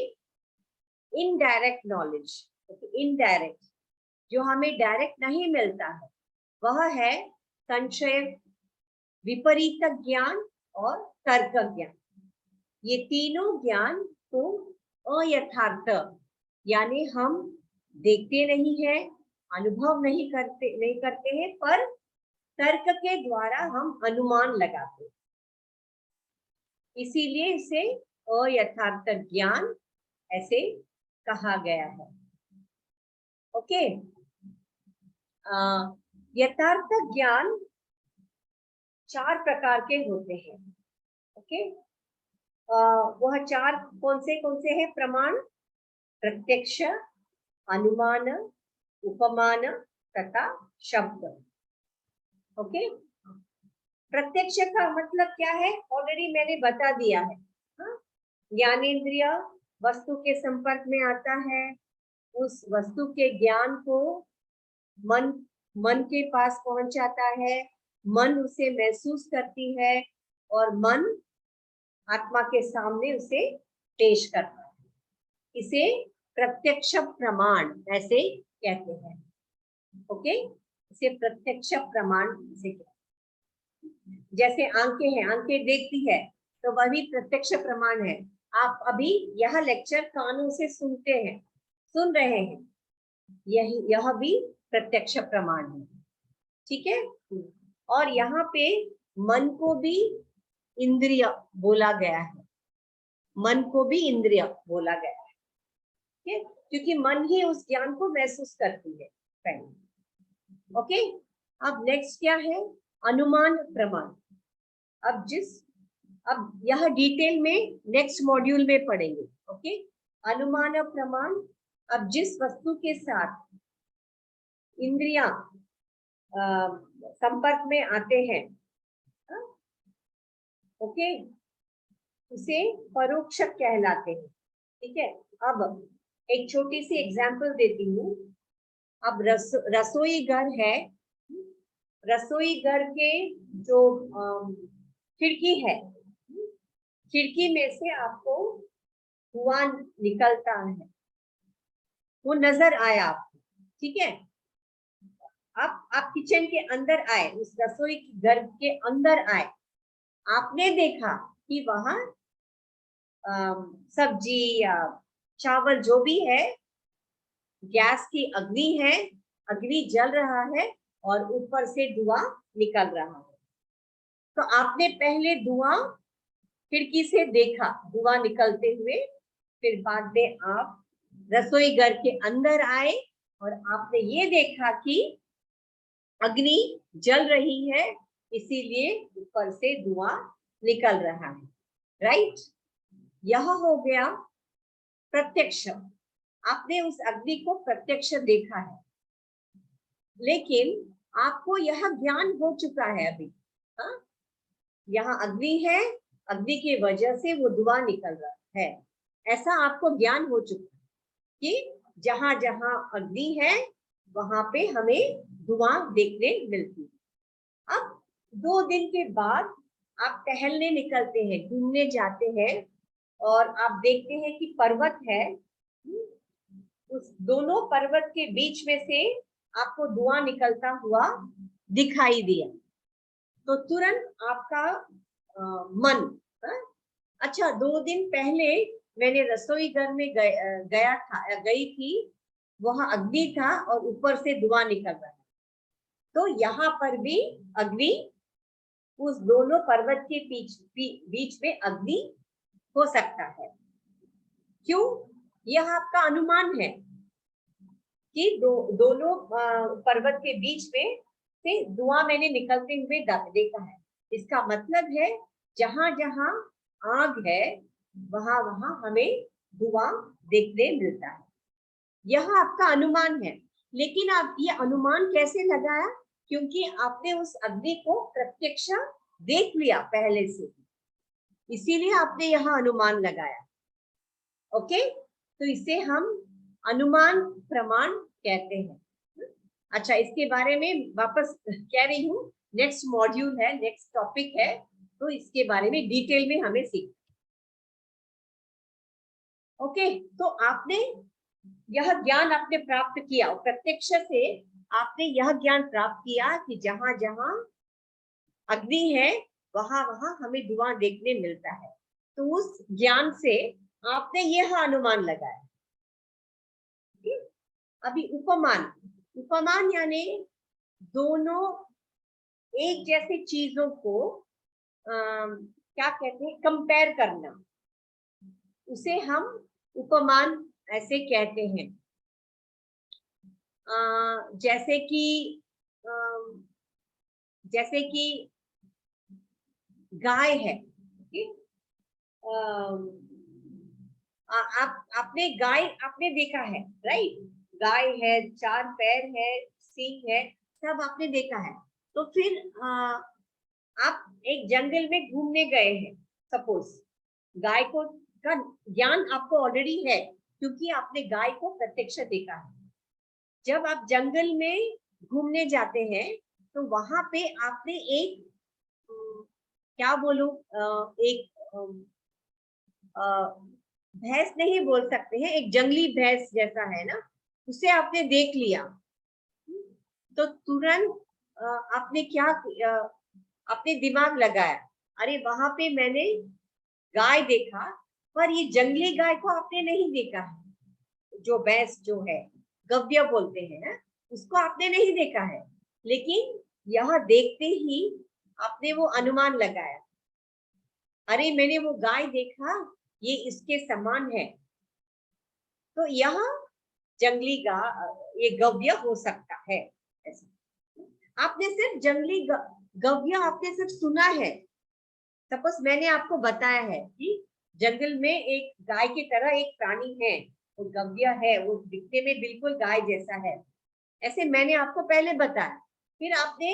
इनडायरेक्ट नॉलेज, इनडायरेक्ट, जो हमें डायरेक्ट नहीं मिलता है, वह है संशय, विपरीत ज्ञान और तर्क ज्ञान। ये तीनों ज्ञान तो अयथार्थ, यानी हम देखते नहीं है, अनुभव नहीं करते हैं, पर तर्क के द्वारा हम अनुमान लगाते, इसीलिए इसे अयथार्थ ज्ञान ऐसे कहा गया है। ओके, यथार्थ ज्ञान 4 प्रकार के होते हैं। ओके, वह 4 कौन से हैं प्रमाण? प्रत्यक्ष, अनुमान, उपमान तथा शब्द। ओके, प्रत्यक्ष का मतलब क्या है? ऑलरेडी मैंने बता दिया है। ज्ञानेंद्रिय वस्तु के संपर्क में आता है, उस वस्तु के ज्ञान को मन के पास पहुंचाता है, मन उसे महसूस करती है और मन आत्मा के सामने उसे पेश करता है, इसे प्रत्यक्ष प्रमाण ऐसे कहते हैं। ओके, इसे प्रत्यक्ष प्रमाण से कहते हैं। जैसे आंखें हैं, आंखें देखती है तो वह भी प्रत्यक्ष प्रमाण है। आप अभी यह लेक्चर कानों से सुन रहे हैं, यह भी प्रत्यक्ष प्रमाण है। ठीक है। और यहाँ पे मन को भी इंद्रिय बोला गया है, मन को भी इंद्रिय बोला गया है। ठीक है, क्योंकि मन ही उस ज्ञान को महसूस करती है पहले। ओके, अब नेक्स्ट क्या है? अनुमान प्रमाण। अब यह डिटेल में नेक्स्ट मॉड्यूल में पढ़ेंगे। ओके, अनुमान प्रमाण। अब जिस वस्तु के साथ इंद्रियां संपर्क में आते हैं, ओके, उसे परोक्ष कहलाते हैं। ठीक है। अब एक छोटी सी एग्जांपल देती हूँ। अब रसोई घर है, रसोई घर के जो खिड़की है, खिड़की में से आपको धुआं निकलता है, वो नजर आया आपको। ठीक है। आप किचन के अंदर आए, उस रसोई घर के अंदर आए, आपने देखा कि वहां सब्जी या चावल जो भी है, गैस की अग्नि है, अग्नि जल रहा है और ऊपर से धुआं निकल रहा है। तो आपने पहले धुआं खिड़की से देखा, धुआं निकलते हुए, फिर बाद में आप रसोई घर के अंदर आए और आपने ये देखा कि अग्नि जल रही है, इसीलिए ऊपर से धुआं निकल रहा है। राइट, यह हो गया प्रत्यक्ष। आपने उस अग्नि को प्रत्यक्ष देखा है, लेकिन आपको यह ज्ञान हो चुका है अभी। हाँ, यहाँ अग्नि है, अग्नि की वजह से वो धुआं निकल रहा है, ऐसा आपको ज्ञान हो चुका है कि जहां जहां अग्नि है वहां पे हमें धुआं देखने मिलती है। अब 2 दिन के बाद आप टहलने निकलते हैं, घूमने जाते हैं और आप देखते हैं कि पर्वत है, उस दोनों पर्वत के बीच में से आपको धुआं निकलता हुआ दिखाई दिया। तो तुरंत आपका मन, अच्छा 2 दिन पहले मैंने रसोई घर में गई थी, वहां अग्नि था और ऊपर से धुआं निकल रहा है। तो यहाँ पर भी अग्नि, उस दोनों पर्वत के बीच में अग्नि हो सकता है। क्यों? यह आपका अनुमान है कि दोनों पर्वत के बीच में से धुआं मैंने निकलते हुए देखा है। इसका मतलब है जहां जहां आग है वहां वहां हमें धुआं देखने मिलता है। यह आपका अनुमान है, लेकिन आप ये अनुमान कैसे लगाया? क्योंकि आपने उस अग्नि को प्रत्यक्ष देख लिया पहले से, इसीलिए आपने यहाँ अनुमान लगाया। ओके, तो इसे हम अनुमान प्रमाण कहते हैं। अच्छा, इसके बारे में वापस कह रही हूँ, नेक्स्ट मॉड्यूल है, नेक्स्ट टॉपिक है, तो इसके बारे में डिटेल में हमें सीखना। ओके, तो आपने यह ज्ञान आपने प्राप्त किया, प्रत्यक्ष से आपने यह ज्ञान प्राप्त किया कि जहां जहां अग्नि है वहां वहां हमें धुआं देखने मिलता है। तो उस ज्ञान से आपने यह अनुमान लगाया। अभी उपमान, उपमान यानी दोनों एक जैसे चीजों को क्या कहते हैं, कंपेयर करना, उसे हम उपमान ऐसे कहते हैं। जैसे कि गाय है, आपने गाय आपने देखा है, राइट? गाय है, 4 पैर है, सींग है, सब आपने देखा है। तो फिर आप एक जंगल में घूमने गए हैं, सपोज, गाय को का ज्ञान आपको ऑलरेडी है क्योंकि आपने गाय को प्रत्यक्ष देखा है। जब आप जंगल में घूमने जाते हैं तो वहां पे आपने एक क्या बोलूं, एक भैंस नहीं बोल सकते हैं, एक जंगली भैंस जैसा है ना, उसे आपने देख लिया। तो तुरंत आपने क्या आपने दिमाग लगाया, अरे वहां पे मैंने गाय देखा, पर ये जंगली गाय को आपने नहीं देखा है, जो भैंस जो है, गव्य बोलते हैं ना, उसको आपने नहीं देखा है, लेकिन यह देखते ही आपने वो अनुमान लगाया, अरे मैंने वो गाय देखा, ये इसके समान है, तो यह जंगली ये गव्य हो सकता है। ऐसा आपने सिर्फ जंगली गव्य आपने सिर्फ सुना है। सपोज मैंने आपको बताया है कि जंगल में एक गाय की तरह एक प्राणी है, वो गव्य है, वो दिखने में बिल्कुल गाय जैसा है, ऐसे मैंने आपको पहले बताया। फिर आपने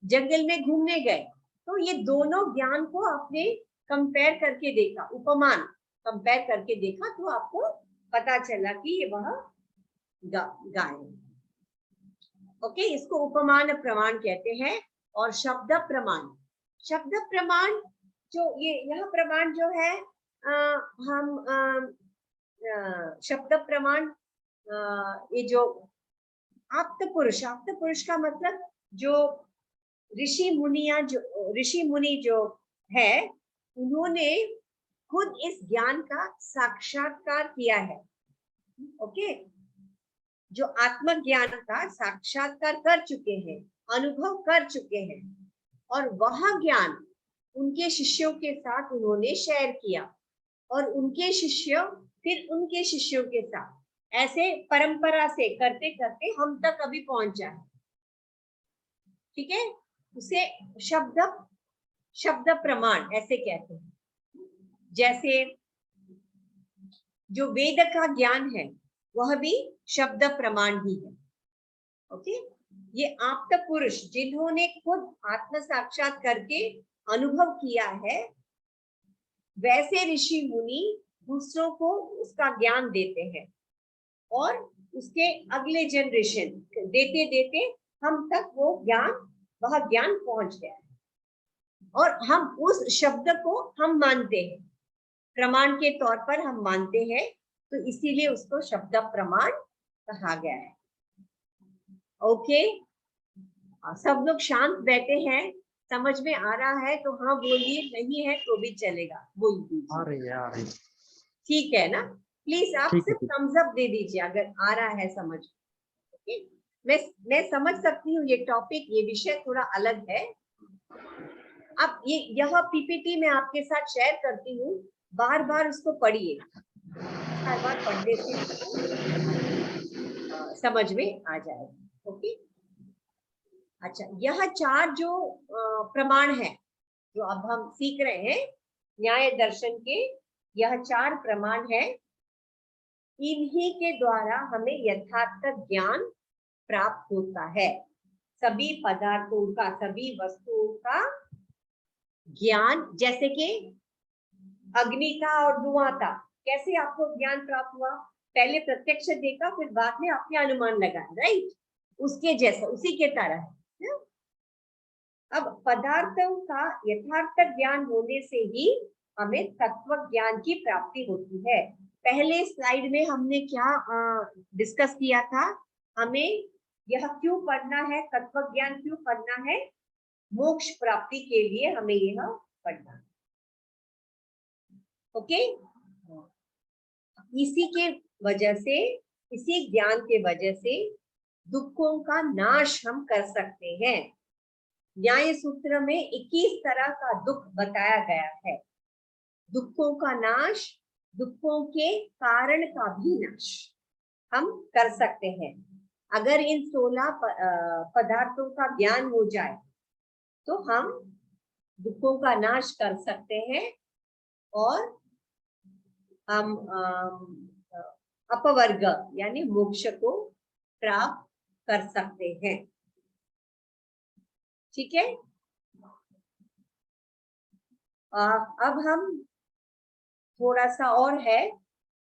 जंगल में घूमने गए, तो ये दोनों ज्ञान को आपने कंपेयर करके देखा, उपमान कंपेयर करके देखा, तो आपको पता चला कि ये वह गाय है। ओके, इसको उपमान प्रमाण कहते हैं। और शब्द प्रमाण, शब्द प्रमाण जो यह प्रमाण जो है हम शब्द प्रमाण, ये जो आप्त पुरुष का मतलब जो ऋषि मुनि जो है, उन्होंने खुद इस ज्ञान का साक्षात्कार किया है। ओके, जो आत्मज्ञान का साक्षात्कार कर चुके हैं, अनुभव कर चुके हैं, और वह ज्ञान उनके शिष्यों के साथ उन्होंने शेयर किया, और उनके शिष्य फिर उनके शिष्यों के साथ, ऐसे परंपरा से करते करते हम तक अभी पहुंचा है। ठीक है, उसे शब्द प्रमाण ऐसे कहते हैं। जैसे जो वेद का ज्ञान है वह भी शब्द प्रमाण ही है। ओके, ये आप्त पुरुष जिन्होंने खुद आत्म साक्षात करके अनुभव किया है, वैसे ऋषि मुनि दूसरों को उसका ज्ञान देते हैं, और उसके अगले जनरेशन देते देते हम तक वह ज्ञान पहुंच गया है, और हम उस शब्द को हम मानते हैं, प्रमाण के तौर पर हम मानते हैं, तो इसीलिए उसको शब्द प्रमाण कहा गया है। ओके, सब लोग शांत बैठे हैं, समझ में आ रहा है तो हाँ बोलिए, नहीं है तो भी चलेगा, बोल दीजिए। ठीक है ना, प्लीज आप सिर्फ थम्स अप दे दीजिए अगर आ रहा है समझ। ओके, मैं समझ सकती हूँ ये टॉपिक, ये विषय थोड़ा अलग है। अब यह पीपीटी मैं आपके साथ शेयर करती हूँ, बार बार उसको पढ़िए, बार बार पढ़ने से समझ में आ जाएगा। ओके, अच्छा, यह 4 जो प्रमाण है जो अब हम सीख रहे हैं न्याय दर्शन के, यह 4 प्रमाण है, इन्हीं के द्वारा हमें यथार्थ ज्ञान प्राप्त होता है। सभी पदार्थों का, सभी वस्तुओं का ज्ञान, जैसे कि अग्नि का और धुआं का, कैसे आपको ज्ञान प्राप्त हुआ, पहले प्रत्यक्ष देखा, फिर बाद में आपने अनुमान लगाया, राइट, उसके जैसा, उसी के तरह है। अब पदार्थों का यथार्थ ज्ञान होने से ही हमें तत्व ज्ञान की प्राप्ति होती है। पहले स्लाइड में हमने क्या डिस्कस किया था, हमें यह क्यों पढ़ना है, तत्व ज्ञान क्यों पढ़ना है, मोक्ष प्राप्ति के लिए हमें यह पढ़ना है। ओके, इसी के वजह से, इसी ज्ञान के वजह से दुखों का नाश हम कर सकते हैं। न्याय सूत्र में 21 तरह का दुख बताया गया है। दुखों का नाश, दुखों के कारण का भी नाश हम कर सकते हैं। अगर इन 16 पदार्थों का ज्ञान हो जाए तो हम दुखों का नाश कर सकते हैं, और हम अपवर्ग यानी मोक्ष को प्राप्त कर सकते हैं। ठीक है, अब हम थोड़ा सा और है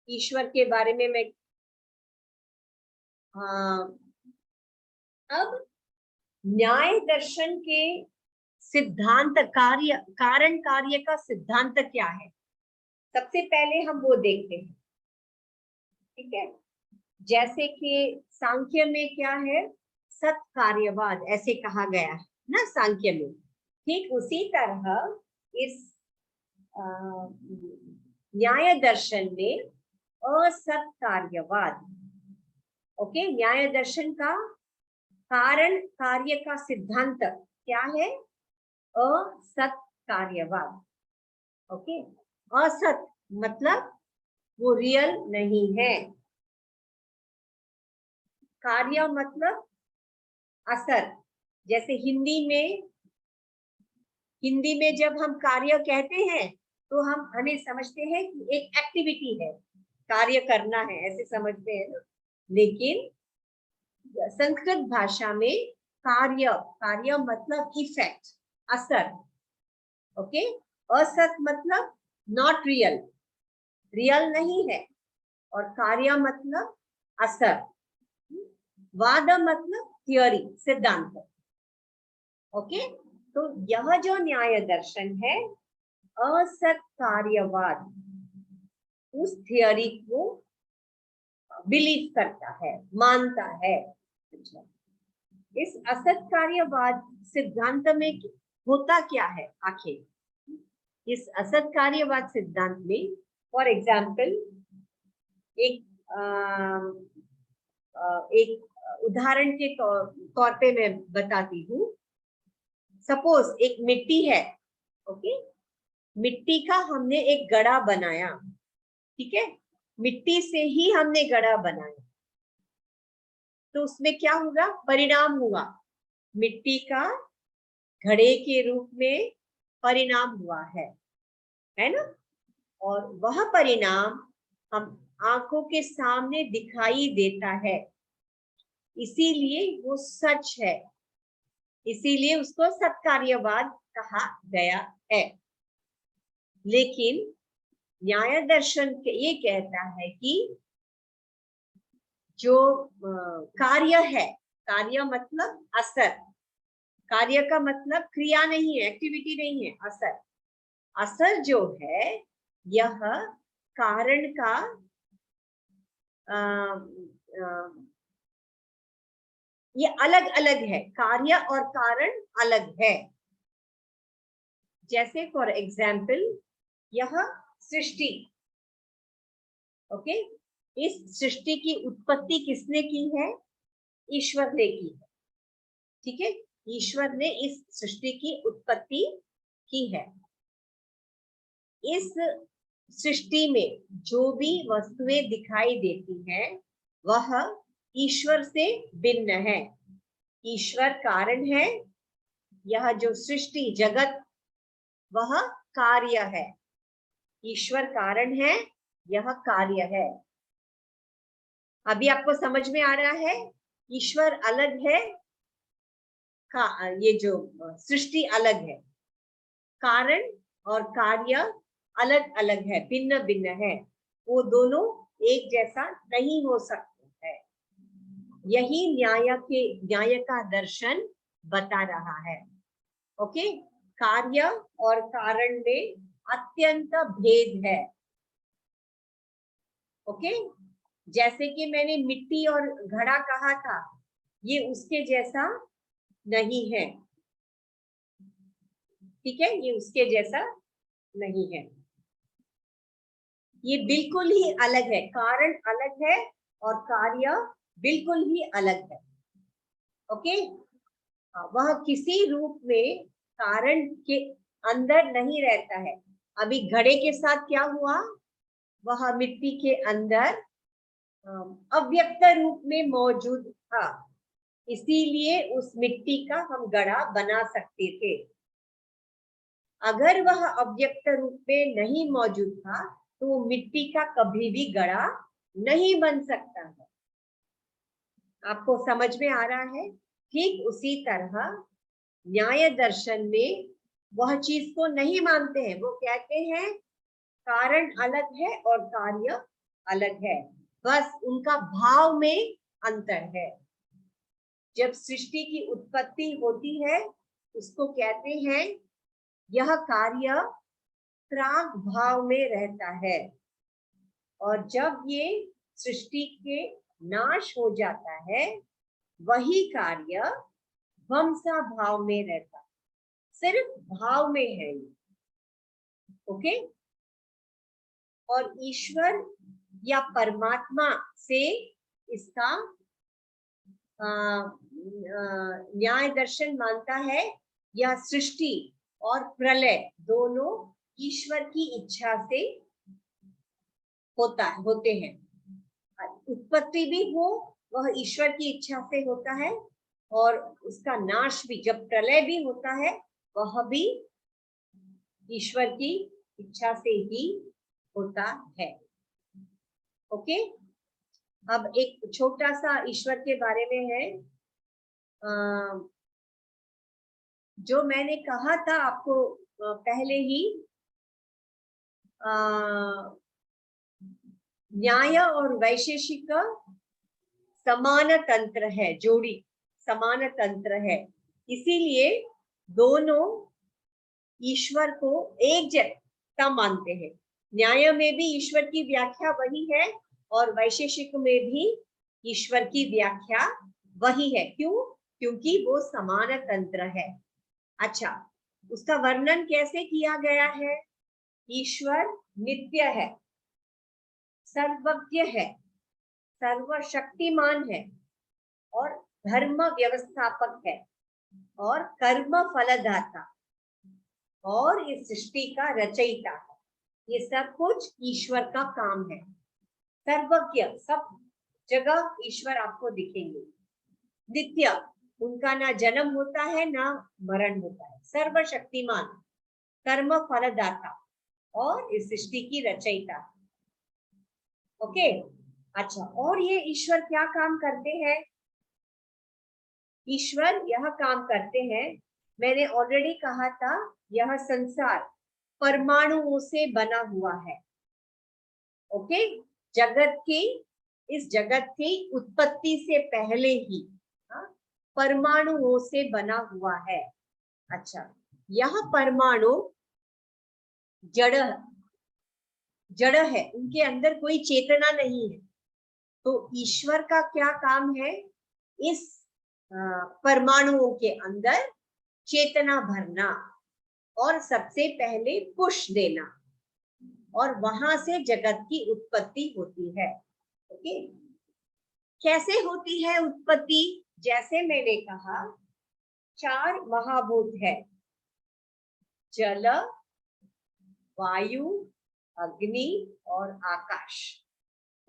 ईश्वर के बारे में मैं अब न्याय दर्शन के सिद्धांत, कारण कार्य का सिद्धांत क्या है, सबसे पहले हम वो देखते हैं। ठीक है, जैसे कि सांख्य में क्या है, सत्कार्यवाद ऐसे कहा गया है ना सांख्य में, ठीक उसी तरह इस न्याय दर्शन में असत्कार्यवाद, ओके, न्याय दर्शन का कारण कार्य का सिद्धांत क्या है? असत कार्यवाद। ओके, असत मतलब वो रियल नहीं है, कार्य मतलब असर। जैसे हिंदी में जब हम कार्य कहते हैं तो हमें समझते हैं कि एक एक्टिविटी है, कार्य करना है, ऐसे समझते हैं ना। लेकिन संस्कृत भाषा में कार्य कार्य मतलब इफेक्ट, असर। ओके, असत मतलब नॉट रियल, रियल नहीं है, और कार्य मतलब असर, वाद मतलब थियोरी, सिद्धांत। ओके, तो यह जो न्याय दर्शन है असत कार्यवाद, उस थियोरी को बिलीव करता है, मानता है। इस असत कार्यवाद सिद्धांत में होता क्या है आखिर? इस असत कार्यवाद सिद्धांत में फॉर एग्जाम्पल एक उदाहरण के तौर पे मैं बताती हूँ। सपोज एक मिट्टी है, ओके, मिट्टी का हमने एक घड़ा बनाया, ठीक है, मिट्टी से ही हमने घड़ा बनाया, तो उसमें क्या होगा? परिणाम हुआ, मिट्टी का घड़े के रूप में परिणाम हुआ है ना? और वह परिणाम हम आंखों के सामने दिखाई देता है, इसीलिए वो सच है, इसीलिए उसको सत्कार्यवाद कहा गया है। लेकिन न्याय दर्शन ये कहता है कि जो कार्य है, कार्य मतलब असर, कार्य का मतलब क्रिया नहीं है, एक्टिविटी नहीं है, असर। असर जो है यह कारण का ये अलग अलग है, कार्य और कारण अलग है। जैसे फॉर एग्जाम्पल यह सृष्टि, ओके, इस सृष्टि की उत्पत्ति किसने की है? ईश्वर ने की है, ठीक है, ईश्वर ने इस सृष्टि की उत्पत्ति की है। इस सृष्टि में जो भी वस्तुएं दिखाई देती हैं वह ईश्वर से भिन्न है। ईश्वर कारण है, यह जो सृष्टि जगत वह कार्य है। ईश्वर कारण है, यह कार्य है। अभी आपको समझ में आ रहा है? ईश्वर अलग है, ये जो सृष्टि अलग है, कारण और कार्य अलग अलग है, भिन्न भिन्न है, वो दोनों एक जैसा नहीं हो सकते हैं। यही न्याय का दर्शन बता रहा है। ओके, कार्य और कारण में अत्यंत भेद है। ओके, जैसे कि मैंने मिट्टी और घड़ा कहा था, ये उसके जैसा नहीं है, ठीक है, ये उसके जैसा नहीं है, ये बिल्कुल ही अलग है, कारण अलग है और कार्य बिल्कुल ही अलग है। ओके, वह किसी रूप में कारण के अंदर नहीं रहता है। अभी घड़े के साथ क्या हुआ? वह मिट्टी के अंदर अव्यक्त रूप में मौजूद था, इसीलिए उस मिट्टी का हम घड़ा बना सकते थे। अगर वह अव्यक्त रूप में नहीं मौजूद था तो मिट्टी का कभी भी घड़ा नहीं बन सकता है। आपको समझ में आ रहा है? ठीक उसी तरह न्याय दर्शन में वह चीज को नहीं मानते हैं, वो कहते हैं कारण अलग है और कार्य अलग है, बस उनका भाव में अंतर है। जब सृष्टि की उत्पत्ति होती है उसको कहते हैं यह कार्य प्राग भाव में रहता है, और जब ये सृष्टि के नाश हो जाता है वही कार्य ध्वंसा भाव में रहता, सिर्फ भाव में है ये। ओके, और ईश्वर या परमात्मा से इसका न्याय दर्शन मानता है यह सृष्टि और प्रलय दोनों ईश्वर की इच्छा से होते हैं। उत्पत्ति भी हो वह ईश्वर की इच्छा से होता है, और उसका नाश भी, जब प्रलय भी होता है, वह भी ईश्वर की इच्छा से ही होता है। ओके, अब एक छोटा सा ईश्वर के बारे में है, जो मैंने कहा था आपको पहले ही, न्याय और वैशेषिक समान तंत्र है, जोड़ी समान तंत्र है, इसीलिए दोनों ईश्वर को एक जैसा मानते हैं। न्याय में भी ईश्वर की व्याख्या वही है और वैशेषिक में भी ईश्वर की व्याख्या वही है। क्यों? क्योंकि वो समान तंत्र है। अच्छा, उसका वर्णन कैसे किया गया है? ईश्वर नित्य है, सर्वज्ञ है, सर्वशक्तिमान है और धर्म व्यवस्थापक है और कर्म फलदाता और इस सृष्टि का रचयिता है। ये सब कुछ ईश्वर का काम है। सर्वज्ञ, सब जगह ईश्वर आपको दिखेंगे। नित्य, उनका ना जन्म होता है ना मरण होता है। सर्वशक्तिमान, कर्म फलदाता और इस सृष्टि की रचयिता। ओके, अच्छा, और ये ईश्वर क्या काम करते हैं? ईश्वर यह काम करते हैं, मैंने ऑलरेडी कहा था, यह संसार परमाणुओं से बना हुआ है। ओके, इस जगत की उत्पत्ति से पहले ही परमाणुओं से बना हुआ है। अच्छा, यह परमाणु जड़ है, उनके अंदर कोई चेतना नहीं है। तो ईश्वर का क्या काम है? इस परमाणुओं के अंदर चेतना भरना और सबसे पहले पुश देना, और वहां से जगत की उत्पत्ति होती है। ओके, कैसे होती है उत्पत्ति? जैसे मैंने कहा, 4 महाभूत है, जल, वायु, अग्नि और आकाश।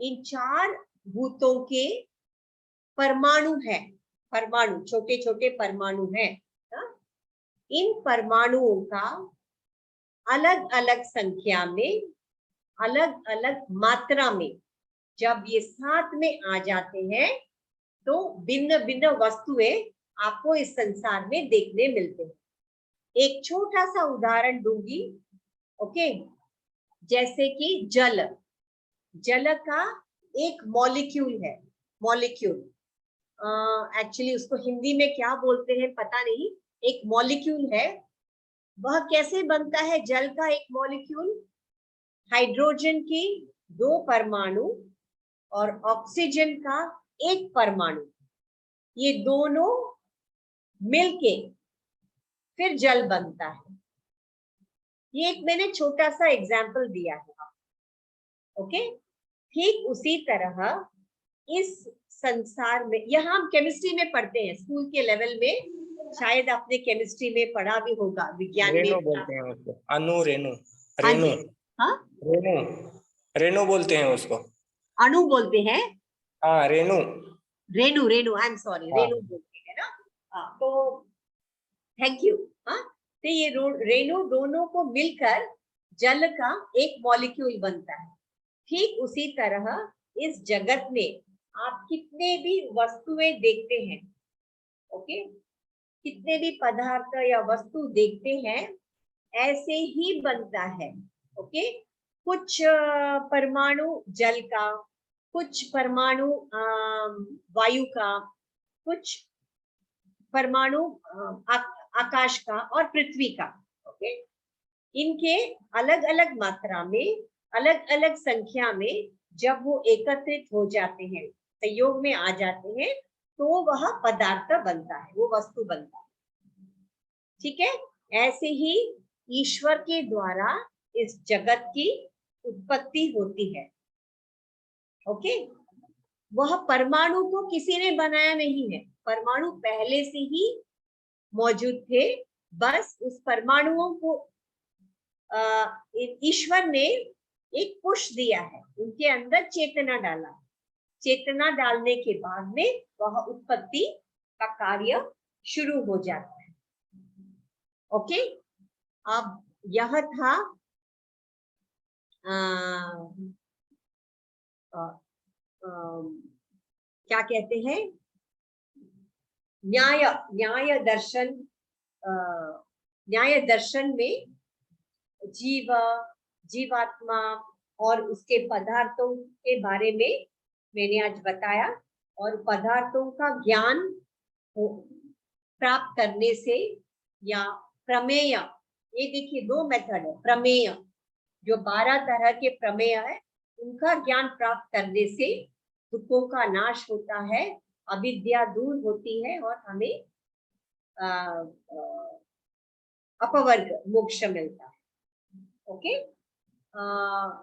इन 4 भूतों के परमाणु है, परमाणु छोटे छोटे परमाणु हैं। इन परमाणुओं का अलग अलग संख्या में, अलग अलग मात्रा में जब ये साथ में आ जाते हैं तो भिन्न भिन्न वस्तुएं आपको इस संसार में देखने मिलते हैं। एक छोटा सा उदाहरण दूंगी। ओके, जैसे कि जल का एक मॉलिक्यूल है। मॉलिक्यूल, एक्चुअली उसको हिंदी में क्या बोलते हैं पता नहीं, एक मॉलिक्यूल है। वह कैसे बनता है? जल का एक मॉलिक्यूल हाइड्रोजन की 2 परमाणु और ऑक्सीजन का 1 परमाणु, ये दोनों मिलके फिर जल बनता है। ये एक मैंने छोटा सा एग्जाम्पल दिया है। ओके, ठीक उसी तरह इस संसार में, यह हम केमिस्ट्री में पढ़ते हैं, स्कूल के लेवल में शायद आपने केमिस्ट्री में पढ़ा भी होगा, विज्ञान में। रेणु बोलते हैं उसको, अणु, रेणु, रेणु, हाँ, रेणु, रेणु बोलते हैं उसको। अणु बोलते हैं। हाँ, Renu, Renu, Renu, I am sorry, Renu बोलते हैं ना। हाँ, तो थैंक यू। हाँ, तो ये रेणु दोनों को मिलकर जल का एक मॉलिक्यूल बनता है। ठीक उसी तरह इस जगत में आप कितने भी वस्तुएं देखते हैं, ओके, कितने भी पदार्थ या वस्तु देखते हैं, ऐसे ही बनता है। ओके, कुछ परमाणु जल का, कुछ परमाणु वायु का, कुछ परमाणु आकाश का और पृथ्वी का। ओके, इनके अलग अलग मात्रा में, अलग अलग संख्या में जब वो एकत्रित हो जाते हैं, संयोग में आ जाते हैं, तो वह पदार्थ बनता है, वो वस्तु बनता है। ठीक है, ऐसे ही ईश्वर के द्वारा इस जगत की उत्पत्ति होती है। ओके, वह परमाणु को किसी ने बनाया नहीं है, परमाणु पहले से ही मौजूद थे, बस उस परमाणुओं को ईश्वर ने एक पुश दिया है, उनके अंदर चेतना डाला, चेतना डालने के बाद में वह उत्पत्ति का कार्य शुरू हो जाता है। ओके, अब यह था क्या कहते हैं, न्याय दर्शन में जीवात्मा और उसके पदार्थों के बारे में मैंने आज बताया, और पदार्थों का ज्ञान प्राप्त करने से या प्रमेय, ये देखिए दो मेथड है, प्रमेय जो 12 तरह के प्रमेय है, उनका ज्ञान प्राप्त करने से दुखों का नाश होता है, अविद्या दूर होती है और हमें अपवर्ग मोक्ष मिलता है। ओके,